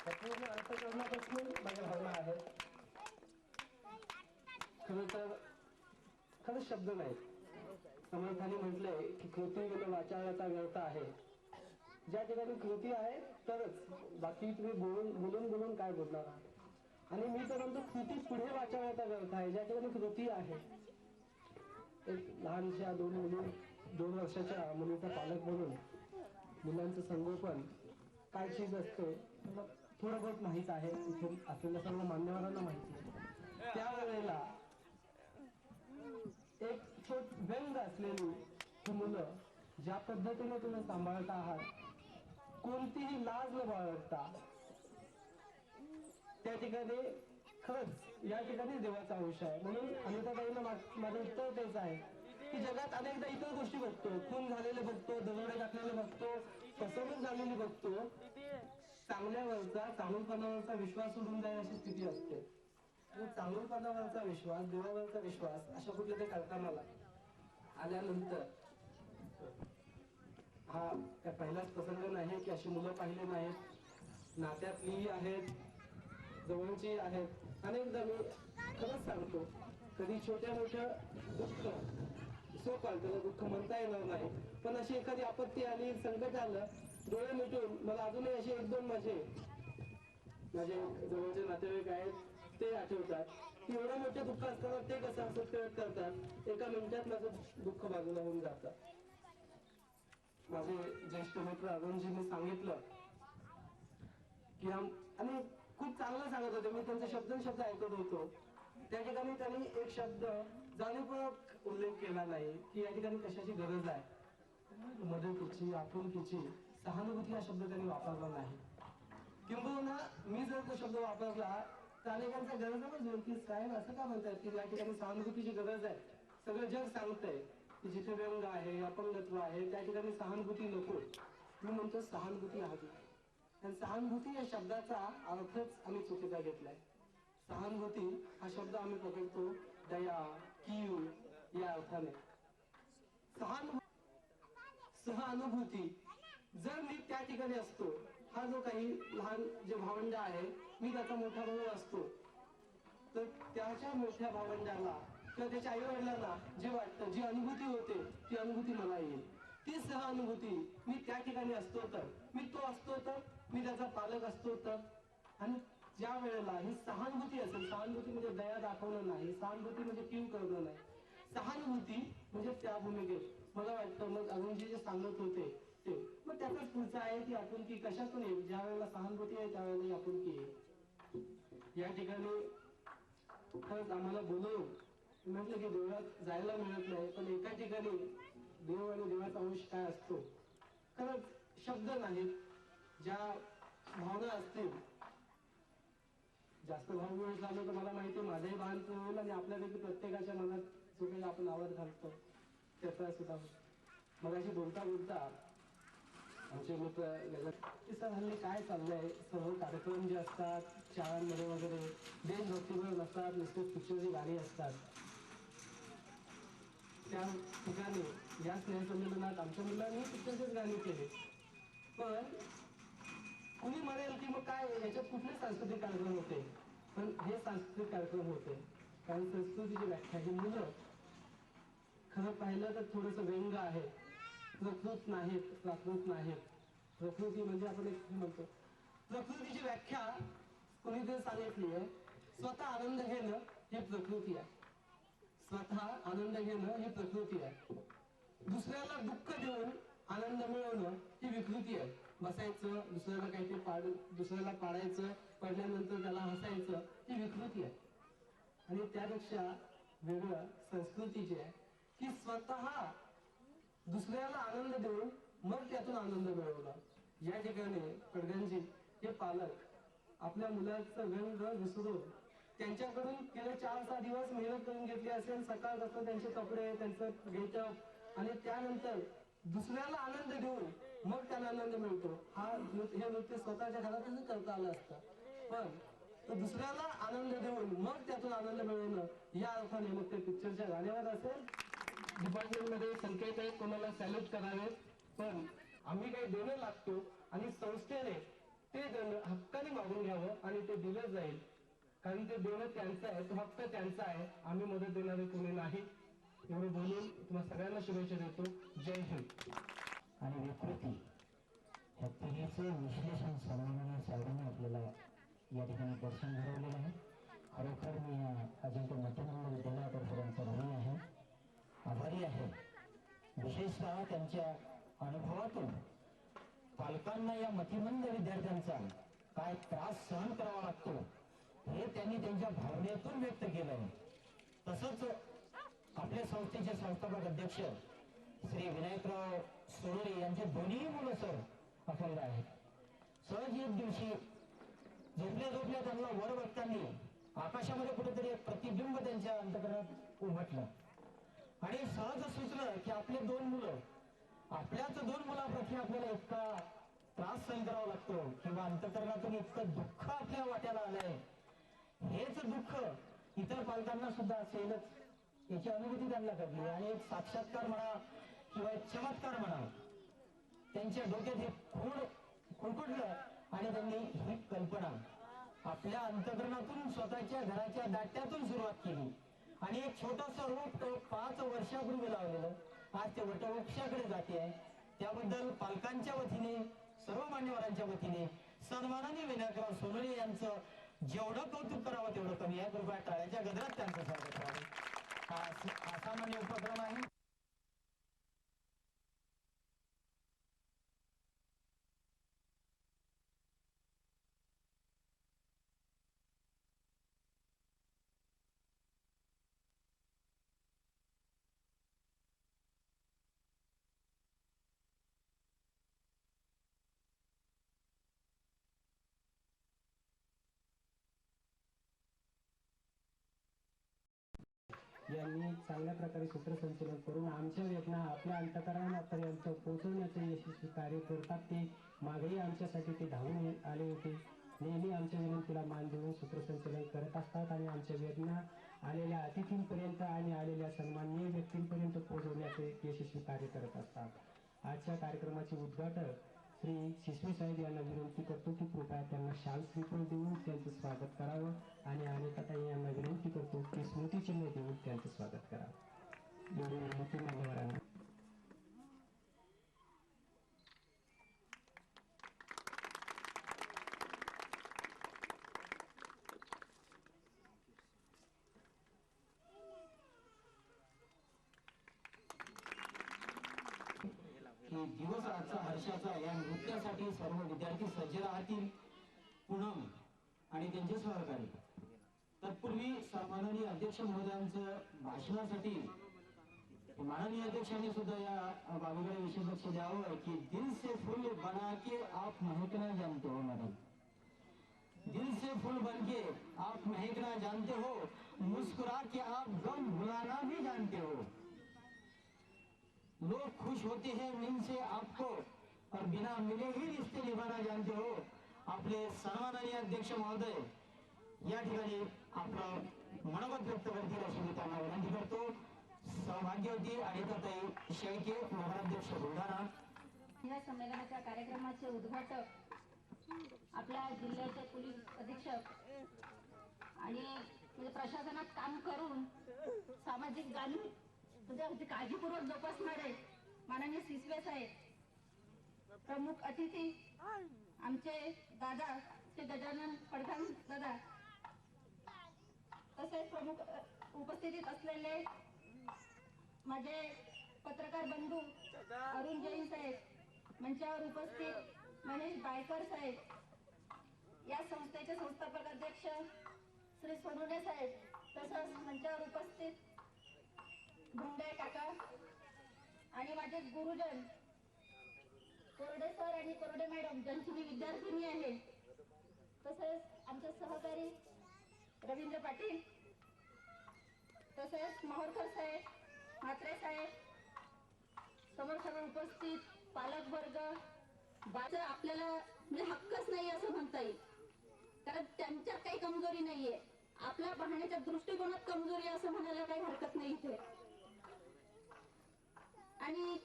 पूर्ण अंतःकरणापासून माझ्या भावना आहेत. खरं तर खरंच शब्द नाहीत. समर्थाने म्हटलंय की कृती गेलं वाचायचा व्यर्थ आहे. ज्या ठिकाणी कृती आहे तरच, बाकी तुम्ही बोलून काय बोलणार आहात. आणि मी तर म्हणतो कृती पुढे वाचायचा व्यर्थ आहे. ज्या ठिकाणी कृती आहे एक लहानशा 2 वर्षाच्या मुलीचा पालक म्हणून मुलांचं संगोपन काय चीज असते मला थोडं बहुत माहीत आहे. इथे असलेल्या सर्व मान्यवरांना माहिती आहे. त्यावेळेला एक व्यंग असलेली ही मुलं ज्या पद्धतीने तुम्ही सांभाळता आहात, कोणतीही लाज न बाळगता, त्या ठिकाणी खरंच या ठिकाणी देवाचा अंश आहे. म्हणून अनिताताईंना माझं उत्तर तेच आहे की जगात अनेकदा इतर गोष्टी बघतो, खून झालेले बघतो, दरोडे टाकलेले बघतो, फसवणूक झालेली बघतो, चांगल्यावरचा चांगुलपणावरचा विश्वास सोडून जाईल अशी स्थिती असते. आणि चांगुलपणावरचा विश्वास, देवावरचा विश्वास अशा कुठल्या तरी कारखान्याला आल्यानंतर हा काय पहिलाच प्रसंग नाही की अशी मुलं पाहिली नाहीत, नात्यातली आहेत, जवळची आहेत. अनेकदा मी खरंच सांगतो, कधी छोट्या मोठ्या दुःख सो त्याला दुःख म्हणता येणार नाही, पण अशी एखादी आपत्ती आली, संकट आलं, डोळे मिटून मला अजूनही असे 1-2 माझे जवळचे नातेवाईक आहेत ते आठवतात की एवढं मोठे दुःख असताना ते कसं असं प्रयोग करतात, एका मिनिटात माझं दुःख बाजूला होऊन जातं. माझे ज्येष्ठ मित्र अरुणजींनी सांगितलं की आणि खूप चांगलं सांगत होते, मी त्यांचे शब्द ऐकत होतो. त्या ठिकाणी त्यांनी एक शब्द जाणीवपूर्वक उल्लेख केला नाही की या ठिकाणी कशाची गरज आहे. मदतीची, आपुलकीची, सहानुभूती हा शब्द त्यांनी वापरला नाही. किंबहुना मी जर तो शब्द वापरला तर अनेकांच्या गरजच होईल की साहेब असं का म्हणतात की या ठिकाणी सहानुभूतीची गरज आहे. सगळं जग सांगतंय की जिथे व्यंग आहे, अपंगत्व आहे, त्या ठिकाणी सहानुभूती नको. मी म्हणतो सहानुभूती हवी. आणि सहानुभूती या शब्दाचा अर्थच आम्ही चुकीचा घेतलाय. सहानुभूती हा शब्द आम्ही पकडतो दया, कीव या अर्थाने. सहानुभूती जर मी त्या ठिकाणी असतो, हा जो काही लहान जे भावंड आहे, मी त्याचा मोठा भाऊ असतो, तर त्याच्या मोठ्या भावंडाला किंवा त्याच्या आई वडिलांना जे वाटतं, जी अनुभूती होते, ती अनुभूती मला येईल. ती सहानुभूती मी त्या ठिकाणी असतो तर, मी तो असतो तर, मी त्याचा पालक असतो तर. आणि ज्या वेळेला ही सहानुभूती असेल, सहानुभूती म्हणजे दया दाखवणं नाही, सहानुभूती म्हणजे कीव करणं नाही, सहानुभूती म्हणजे त्या भूमिकेत मला वाटतं मग अरुणजी जे सांगत होते ते मग त्याचाच पुढचा आहे की आपुलकी कशातून येईल. ज्या वेळेला सहानुभूती आहे त्यावेळेला ही आपुलकी येईल. या ठिकाणी खरंच आम्हाला बोलवून म्हटलं की देवळात जायला मिळत नाही, पण एका ठिकाणी देव आणि देवाचा अंश काय असतो खरंच शब्द नाहीत. ज्या भावना असतील, जास्त भाववेळ झालं तर मला माहिती आहे माझंही भान होईल आणि आपल्यापैकी प्रत्येकाच्या मनात जो काही आपण आवाज घालतो त्याचा सुद्धा मगाशी बोलता बोलता आमचे मित्र की सर हल्ली काय चाललंय, सर्व कार्यक्रम जे असतात शाळांमध्ये वगैरे देशभक्तीवर नसतात, नुसते पिक्चरची गाणी असतात. त्या ठिकाणी या स्नेहसंमेलनात आमच्या मुलांनी पिक्चरचीच गाणी केली, पण कुणी म्हणेल की मग काय याच्यात कुठले सांस्कृतिक कार्यक्रम होते, पण हे सांस्कृतिक कार्यक्रम होते. कारण संस्कृतीची व्याख्या ही मुलं खरं पाहिलं तर थोडस व्यंग आहे, प्रकृत नाहीत, प्राकृत नाहीत. प्रकृती म्हणजे आपण एक म्हणतो प्रकृतीची व्याख्या कोणीतरी सांगितली आहे, स्वतः आनंद घेणं ही प्रकृती आहे. स्वतः आनंद घेणं ही प्रकृती आहे. दुसऱ्याला दुःख देऊन आनंद मिळवणं ही विकृती आहे. बसायचं, दुसऱ्याला काहीतरी दुसऱ्याला पाडायचं, पडल्यानंतर त्याला हसायचं ही विकृती आहे. आणि त्यापेक्षा वेगळं संस्कृतीची आहे की स्वतः दुसऱ्याला आनंद देऊन मग त्यातून आनंद मिळवणं. या ठिकाणी पडगंजी हे पालक आपल्या मुलाचं व्यंग विसरून त्यांच्याकडून गेले 4-6 दिवस मेहनत करून घेतली असेल, सकाळपासून त्यांचे कपडे, त्यांचं गेटअप, आणि त्यानंतर दुसऱ्याला आनंद देऊन मग त्यांना आनंद मिळतो. हे नृत्य स्वतःच्या घरातच करता आलं असतं, पण तो दुसऱ्याला आनंद देऊन मग त्यातून आनंद मिळवणं या अर्थाने मग ते पिक्चरच्या गाण्यावर असेल, डिपार्टमेंटमध्ये संकेत आहे, कोणाला सॅल्यूट करावे, पण आम्ही काही देणं लागतो आणि संस्थेने ते देणं हक्काने मागून घ्यावं आणि ते दिलं जाईल. कारण ते देणं त्यांचं आहे, तो हक्क त्यांचा आहे, आम्ही मदत देणारे कोणी नाही. एवढं बोलून तुम्हाला सगळ्यांना शुभेच्छा देतो. जय हिंद.
आणि विकृती ह्या तिन्हीचं विश्लेषण सर्वांना सावधानी आपल्याला या ठिकाणी दर्शन घडवलेलं आहे. खरोखर मी अजिंक्य मध्यमंद विद्यालयातर्फे त्यांचा ऋणी आहे. विशेषतः त्यांच्या अनुभवातून पालकांना या मतिमंद विद्यार्थ्यांचा काय त्रास सहन करावा लागतो हे त्यांनी त्यांच्या भावनेतून व्यक्त केलं. तसंच आपल्या संस्थेचे संस्थापक अध्यक्ष श्री विनायकराव सोनोरे यांचे दोन्ही मुलं सर अपंग आहेत. सहज एक दिवशी झोपल्या त्यांना वर बघताना आकाशामध्ये कुठेतरी एक प्रतिबिंब त्यांच्या अंतकरणात उमटलं आणि सहज सुचलं की आपले दोन मुलं, आपल्याच दोन मुलाप्रती आपल्याला इतका त्रास सहन करावा लागतो किंवा अंतकरणातून इतकं दुःख आपल्या वाट्याला आलंय, हेच दुःख इतर पालकांना सुद्धा असेलच याची अनुभूती त्यांना घडली आणि एक साक्षात्कार म्हणा किंवा एक चमत्कार म्हणा त्यांच्या डोक्यात हे खुळखुळलं आणि त्यांनी ही कल्पना आपल्या अंतकरणातून स्वतःच्या घराच्या दाट्यातून सुरुवात केली आणि एक छोटंसं रोप 5 वर्षापूर्वी लावलेलं आज ते वटवृक्षाकडे जाते आहे. त्याबद्दल पालकांच्या वतीने, सर्व मान्यवरांच्या वतीने सन्माननीय विनायकराव सोनोरे यांचं जेवढं कौतुक करावं तेवढं कमी आहे. कृपया टाळ्याच्या गजरात त्यांचं स्वागत करावं. हा असामान्य उपक्रम आहे.
यांनी चांगल्या प्रकारे सूत्रसंचलन करून आमच्या वेदना आपल्या अंतकरणापर्यंत पोहोचवण्याचे यशस्वी कार्य करतात. ते मागेही आमच्यासाठी ते धावून आले होते. नेहमी आमच्या विनंतीला मान देऊन सूत्रसंचलन करत असतात आणि आमच्या वेदना आलेल्या अतिथींपर्यंत आणि आलेल्या सन्माननीय व्यक्तींपर्यंत पोहोचवण्याचे यशस्वी कार्य करत असतात. आजच्या कार्यक्रमाचे उद्घाटक श्री शिसवे साहेब यांना विनंती करतो की कृपया त्यांना शाल श्रीफळ देऊन त्यांचं स्वागत करावं आणि अनेकताई यांना विनंती करतो की स्मृतिचिन्ह देऊन त्यांचं स्वागत करावं. एवढी विनंती मान्यवरांना.
की दिवस आजचा हर्षाचा या नृत्यासाठी सर्व विद्यार्थी सज्ज राहतील. पूनम आणि त्यांचे सहकारी. तत्पूर्वी सन्माननीय अध्यक्ष महोदयांचं भाषणासाठी माननीय अध्यक्षांनी सुद्धा या बाबीकडे विशेष लक्ष द्यावं की दिल से फूल बना के आप महकना जानते हो मॅडम. दिल से फूल बन के आप महकना जानते हो, मुस्कुरा के आप गम भुलाना भी जानते हो. लोग खुश होते हैं मिल से आपको और बिना मिले ही रिश्ते निभाना जानते हो. आपले सन्माननीय अध्यक्ष महोदय या ठिकाणी आपलं मनोगत व्यक्त करतील अशी मी त्यांना विनंती करतो. सौभाग्यवती अनिताताई शेळके, नगराध्यक्ष बुलढाणा.
या संमेलनाच्या कार्यक्रमाचे उद्घाटक आपल्या जिल्ह्याचे पोलीस अधीक्षक आणि म्हणजे प्रशासनात काम करून सामाजिक जाणीव म्हणजे काळजीपूर्वक जोपासणारे माननीय शिसवे साहेब, प्रमुख अतिथी आमचे दादा श्री गजानन पडघम दादा, तसेच प्रमुख उपस्थितीत असलेले माझे पत्रकार बंधू अरुण जैन साहेब, मंचावर उपस्थित मनीष बायकर साहेब, या संस्थेचे संस्थापक अध्यक्ष श्री सोनोरे साहेब, तसंच मंचावर उपस्थित भुंडे काका आणि माझे गुरुजन कोरडे सर आणि कोरडे मॅडम ज्यांची मी विद्यार्थिनी आहे, तसेच आमचे सहकारी रवींद्र पाटील, तसेच माहोरकर साहेब, म्हात्रे साहेब, समोर सर्व उपस्थित पालक वर्ग. आपल्याला म्हणजे हक्कच नाही असं म्हणता येईल, कारण त्यांच्यात काही कमजोरी नाहीये. आपल्या पाहण्याच्या दृष्टिकोनात कमजोरी असं म्हणायला काही हरकत नाही इथे. आणि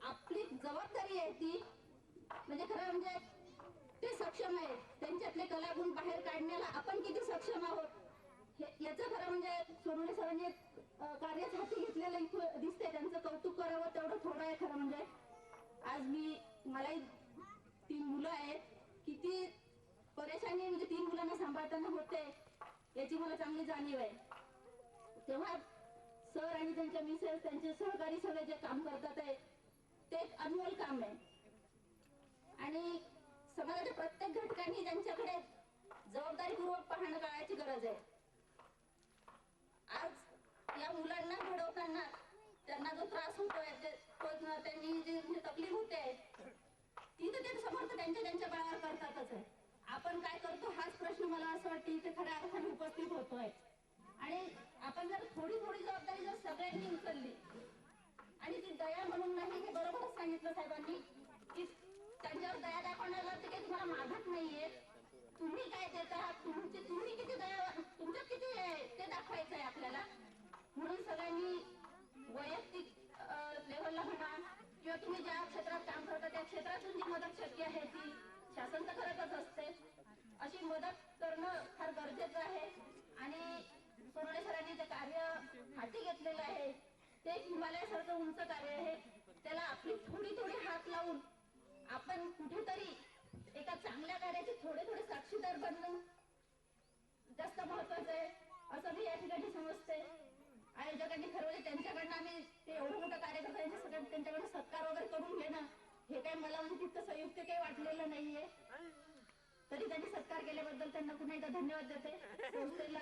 आपली जबाबदारी आहे ती म्हणजे खरं म्हणजे ते सक्षम आहेत, त्यांच्यातले कलागुण बाहेर काढण्याला आपण किती सक्षम आहोत याचं खरं म्हणजे सोनोरे सरांनी कार्यच हाती घेतलेलं इथं दिसतंय. त्यांचं कौतुक करावं तेवढं थोडं आहे खरं म्हणजे. आज मलाही 3 मुलं आहेत, किती परेशानी म्हणजे 3 मुलांना सांभाळताना होते याची मला चांगली जाणीव आहे. तेव्हा सर आणि त्यांच्या मिसेस त्यांचे सहकारी सगळे जे काम करतात आहे ते एक अनमोल काम आहे आणि समाजाच्या प्रत्येक घटकांनी त्यांच्याकडे जबाबदारीपूर्वक पाहणं काळाची गरज आहे. आज या मुलांना घडवताना त्यांना जो त्रास होतोय त्यांनी जी तकलीफ होते ती तर ते समर्थ त्यांच्या बळावर करतातच आहे. आपण काय करतो हाच प्रश्न मला असं वाटतं इथे खऱ्या अर्थाने उपस्थित होतोय आणि आपण जर थोडी जबाबदारी जर सगळ्यांनी उचलली आणि ती दया म्हणून नाही हे बरोबरच सांगितलं साहेबांनी की त्यांच्यावर दया दाखवण्याला ते काही तुम्हाला मागत नाहीये. तुम्ही काय देता तुम्ही किती दया तुमच्यात किती ते दाखवायचं आहे आपल्याला. म्हणून सगळ्यांनी वैयक्तिक लेवलला म्हणा किंवा तुम्ही ज्या क्षेत्रात काम करता त्या क्षेत्रातून जी मदत शक्य आहे ती शासन तर करतच असते. अशी मदत करणं फार गरजेचं आहे आणि सोनवणे सरांनी जे कार्य हाती घेतलेलं आहे ते हिमालयासारखं उंच कार्य आहे. त्याला आपली थोडी हात लावून आपण कुठेतरी एका चांगल्या कार्याचे थोडे साक्षीदार बनणं जास्त महत्वाचं आहे असं मी या ठिकाणी समजते. आयोजकांनी ठरवले त्यांच्याकडनं आम्ही ते एवढं मोठं कार्य करतो सगळं त्यांच्याकडनं सत्कार वगैरे करून घेणं हे काही मला म्हणजे तितकं संयुक्त काही वाटलेलं नाहीये. तरी त्यांनी सत्कार केल्याबद्दल त्यांना पुन्हा एकदा धन्यवाद देते. संस्थेला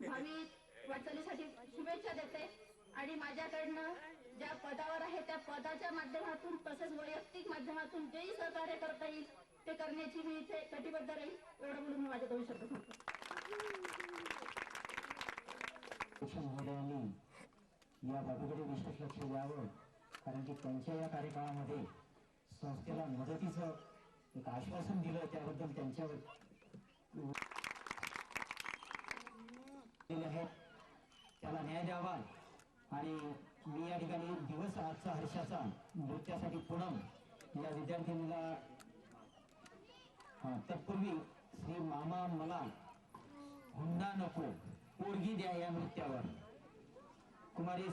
भावी वाटचालीसाठी शुभेच्छा देते आणि माझ्याकडनं ज्या पदावर आहे त्या पदाच्या माध्यमातून तसेच वैयक्तिक माध्यमातून जेही सहकार्य करता येईल ते करण्याची मी इथे कटिबद्ध राहील. एवढं बोलून मी माझ्याकडून शब्द सांगतो.
महोदयांनी या बाबीकडे विशेष लक्ष द्यावं कारण की त्यांच्या या कार्यकाळामध्ये संस्थेला मदतीचं एक आश्वासन दिलं त्याबद्दल त्यांच्यावर त्याला न्याय द्यावा. आणि मी या ठिकाणी दिवस आजचा हर्षाचा नृत्यासाठी पूनम या विद्यार्थिनीला तत्पूर्वी श्री मामा मला हुंडा नको पोरगी द्या या नृत्यावर कुमारी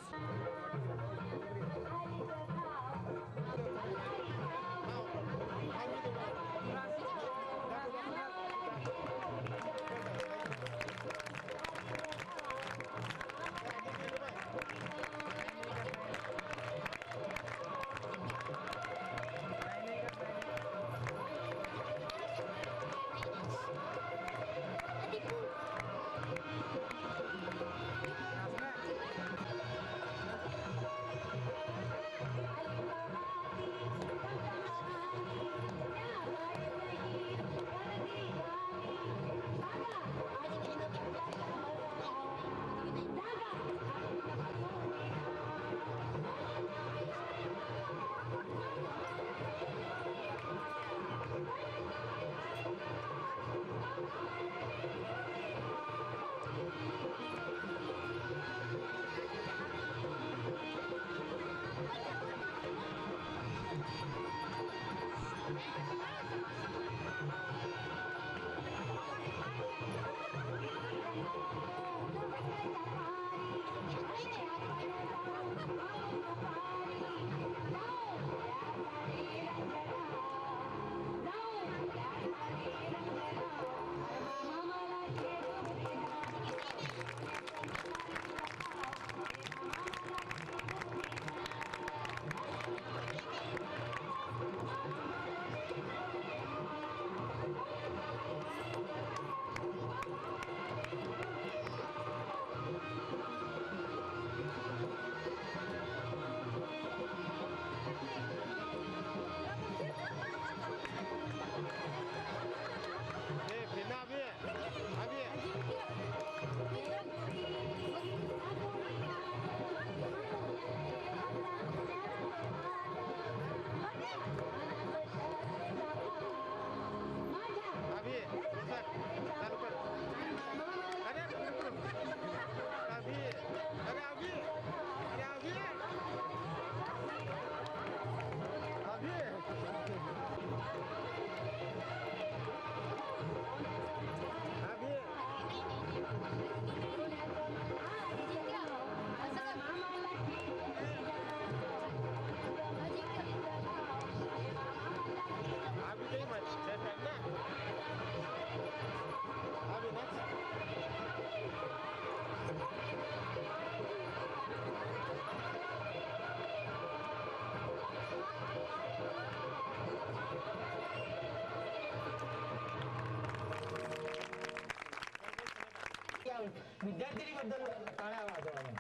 विद्यार्थिनीबद्दल टाळ्या वाजवा.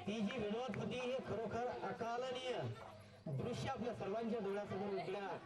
ती जी विनोद होती हे खरोखर अकालनीय दृश्य आपल्या सर्वांच्या डोळ्यासमोर उभ्या.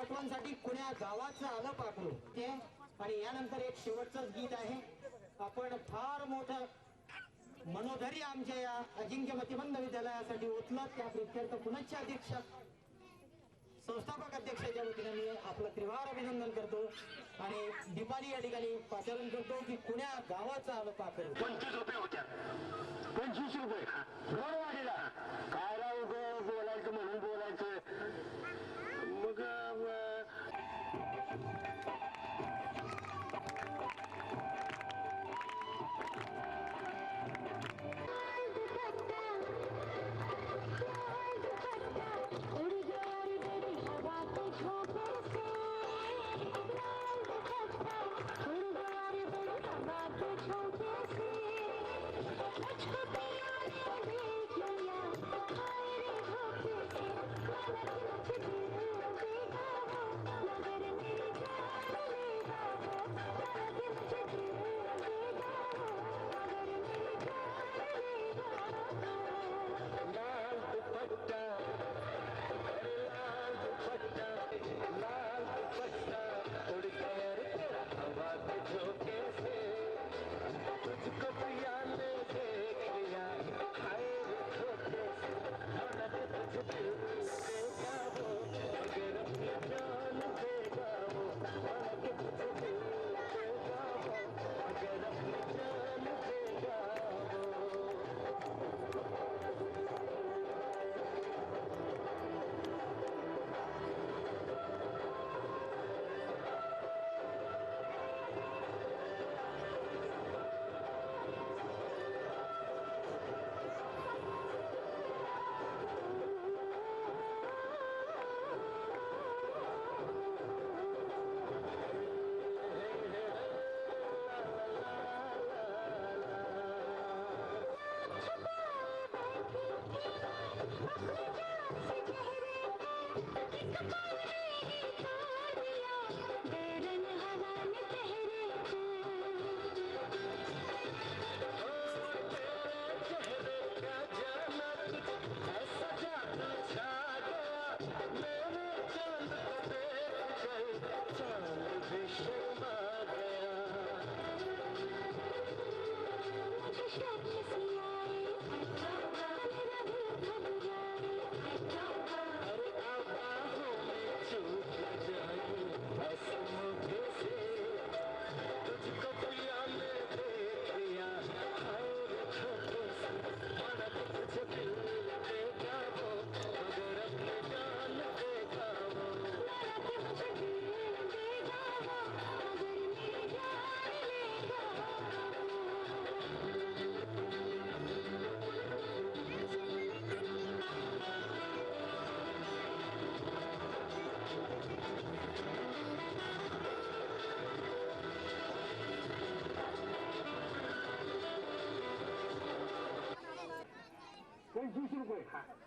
पटवांसाठी कुण्या गावाचं आलं पाखरू ते, आणि यानंतर एक शेवटचंच गीत आहे. आपण फार मोठं मनोधैर्य आमच्या या अजिंक्य मतिमंद विद्यालयासाठी उचलत त्या प्रित्यर्थ पुनश्च अधीक्षक संस्थापक अध्यक्षाच्या वतीने मी आपलं त्रिवार अभिनंदन करतो आणि दीपाली या ठिकाणी पाचारण करतो की कुण्या गावाचं आलं पाखरू.
25 रुपये होत्या, 25 रुपये घरवाडीला. काय राव बोलायचं म्हणून बोलायचं. मग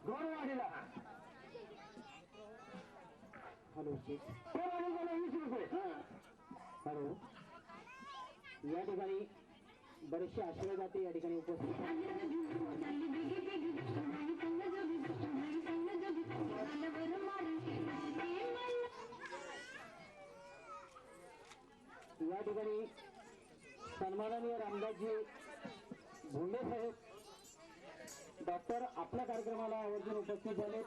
घरवाडीला.
हॅलो
20 रुपये.
हॅलो, या ठिकाणी बरेचसे आशीर्वादाते या ठिकाणी उपस्थित या ठिकाणी सन्माननीय रामदासजी भोंडे साहेब डॉक्टर आपल्या कार्यक्रमाला आवर्जून उपस्थित झाले.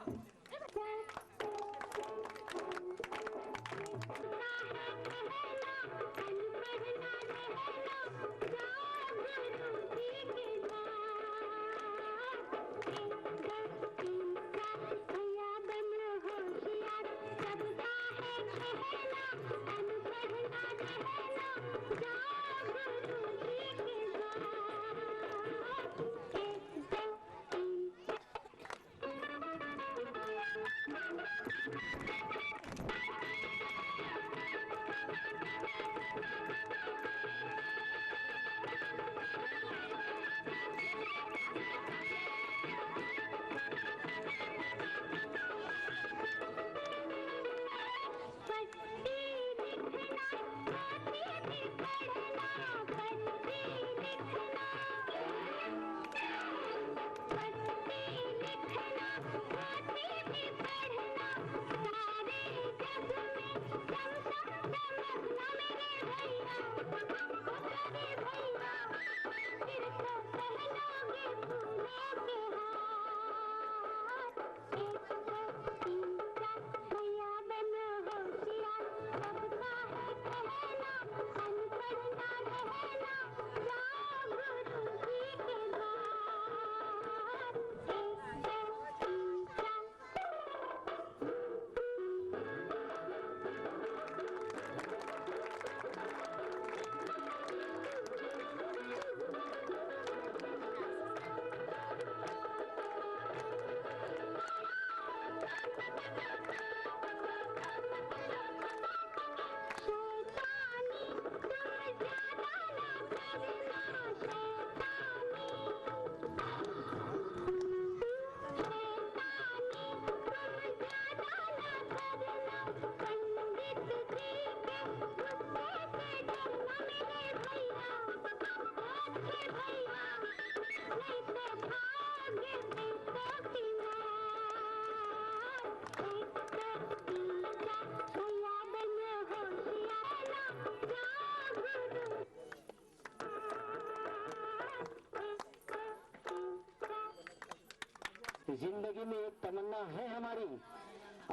जिंदगी में एक तमन्ना है हमारी,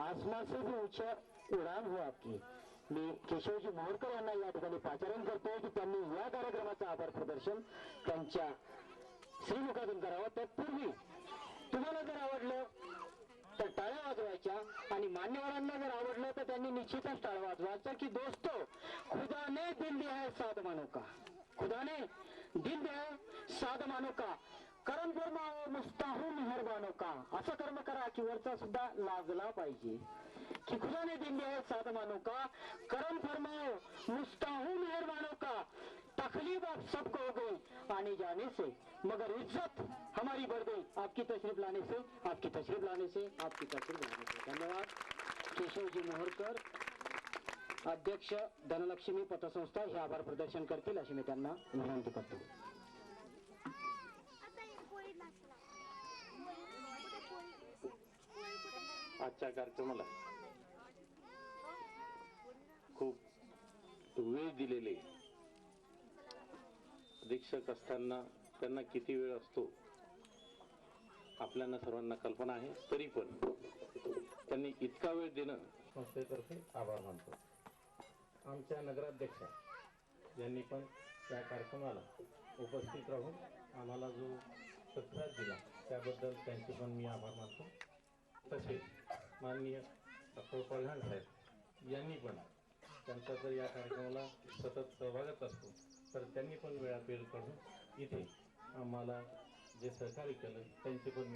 आसमान से भी ऊंचा उडान हो आपकी. मी केशवजी मोहरकर यांना या ठिकाणी पाचारण करतोय की त्यांनी या कार्यक्रमाचं आभार प्रदर्शन त्यांच्या श्रीमुखातून करावं. तत्पूर्वी तुम्हाला जर आवडलं तर टाळ्या वाजवायच्या आणि मान्यवरांना जर आवडलं तर त्यांनी निश्चितच टाळ्या वाजवायच्या की दोस्तों खुदा ने दिल दिया है साथ मानो का, खुदा ने दिल दिया है साथ मानो का, कर्म फरमाओ मुस्ताहू मेहरबानो का. असं कर्म करा की वरचा सुद्धा लाजला पाहिजे कि खुदा ने दिल दिया है साथ मानो का, कर्म फरमाओ मुस्ताहू मेहरबानो का. तकलीफ आप सबको हो गई आने जाने से, मगर इज्जत हमारी बढ़ गई आपकी तशरीफ लाने से, आपकी तशरीफ लाने से, आपकी तशरीफ लाने से. धन्यवाद. केशवजी मोहरकर अध्यक्ष धनलक्ष्मी पतसंस्था हे आभार प्रदर्शन करतील अशी मी त्यांना विनंती करतो.
आजच्या कार्यक्रमाला खूप वेळ दिलेले अधीक्षक असताना त्यांना किती वेळ असतो आपल्याला सर्वांना कल्पना आहे, तरी पण त्यांनी इतका वेळ देणं संस्थेतर्फे आभार मानतो. आमच्या नगराध्यक्ष यांनी पण या कार्यक्रमाला उपस्थित राहून आम्हाला जो प्रतिसाद दिला त्याबद्दल त्यांचे पण मी आभार मानतो. तसेच माननीय डॉक्टर प्रधान साहेब यांनी पण त्यांचा जर या कार्यक्रमाला सतत सहभागच असतो तर त्यांनी पण वेळात वेळ काढून इथे आम्हाला जे सहकार्य केलं त्यांचे पण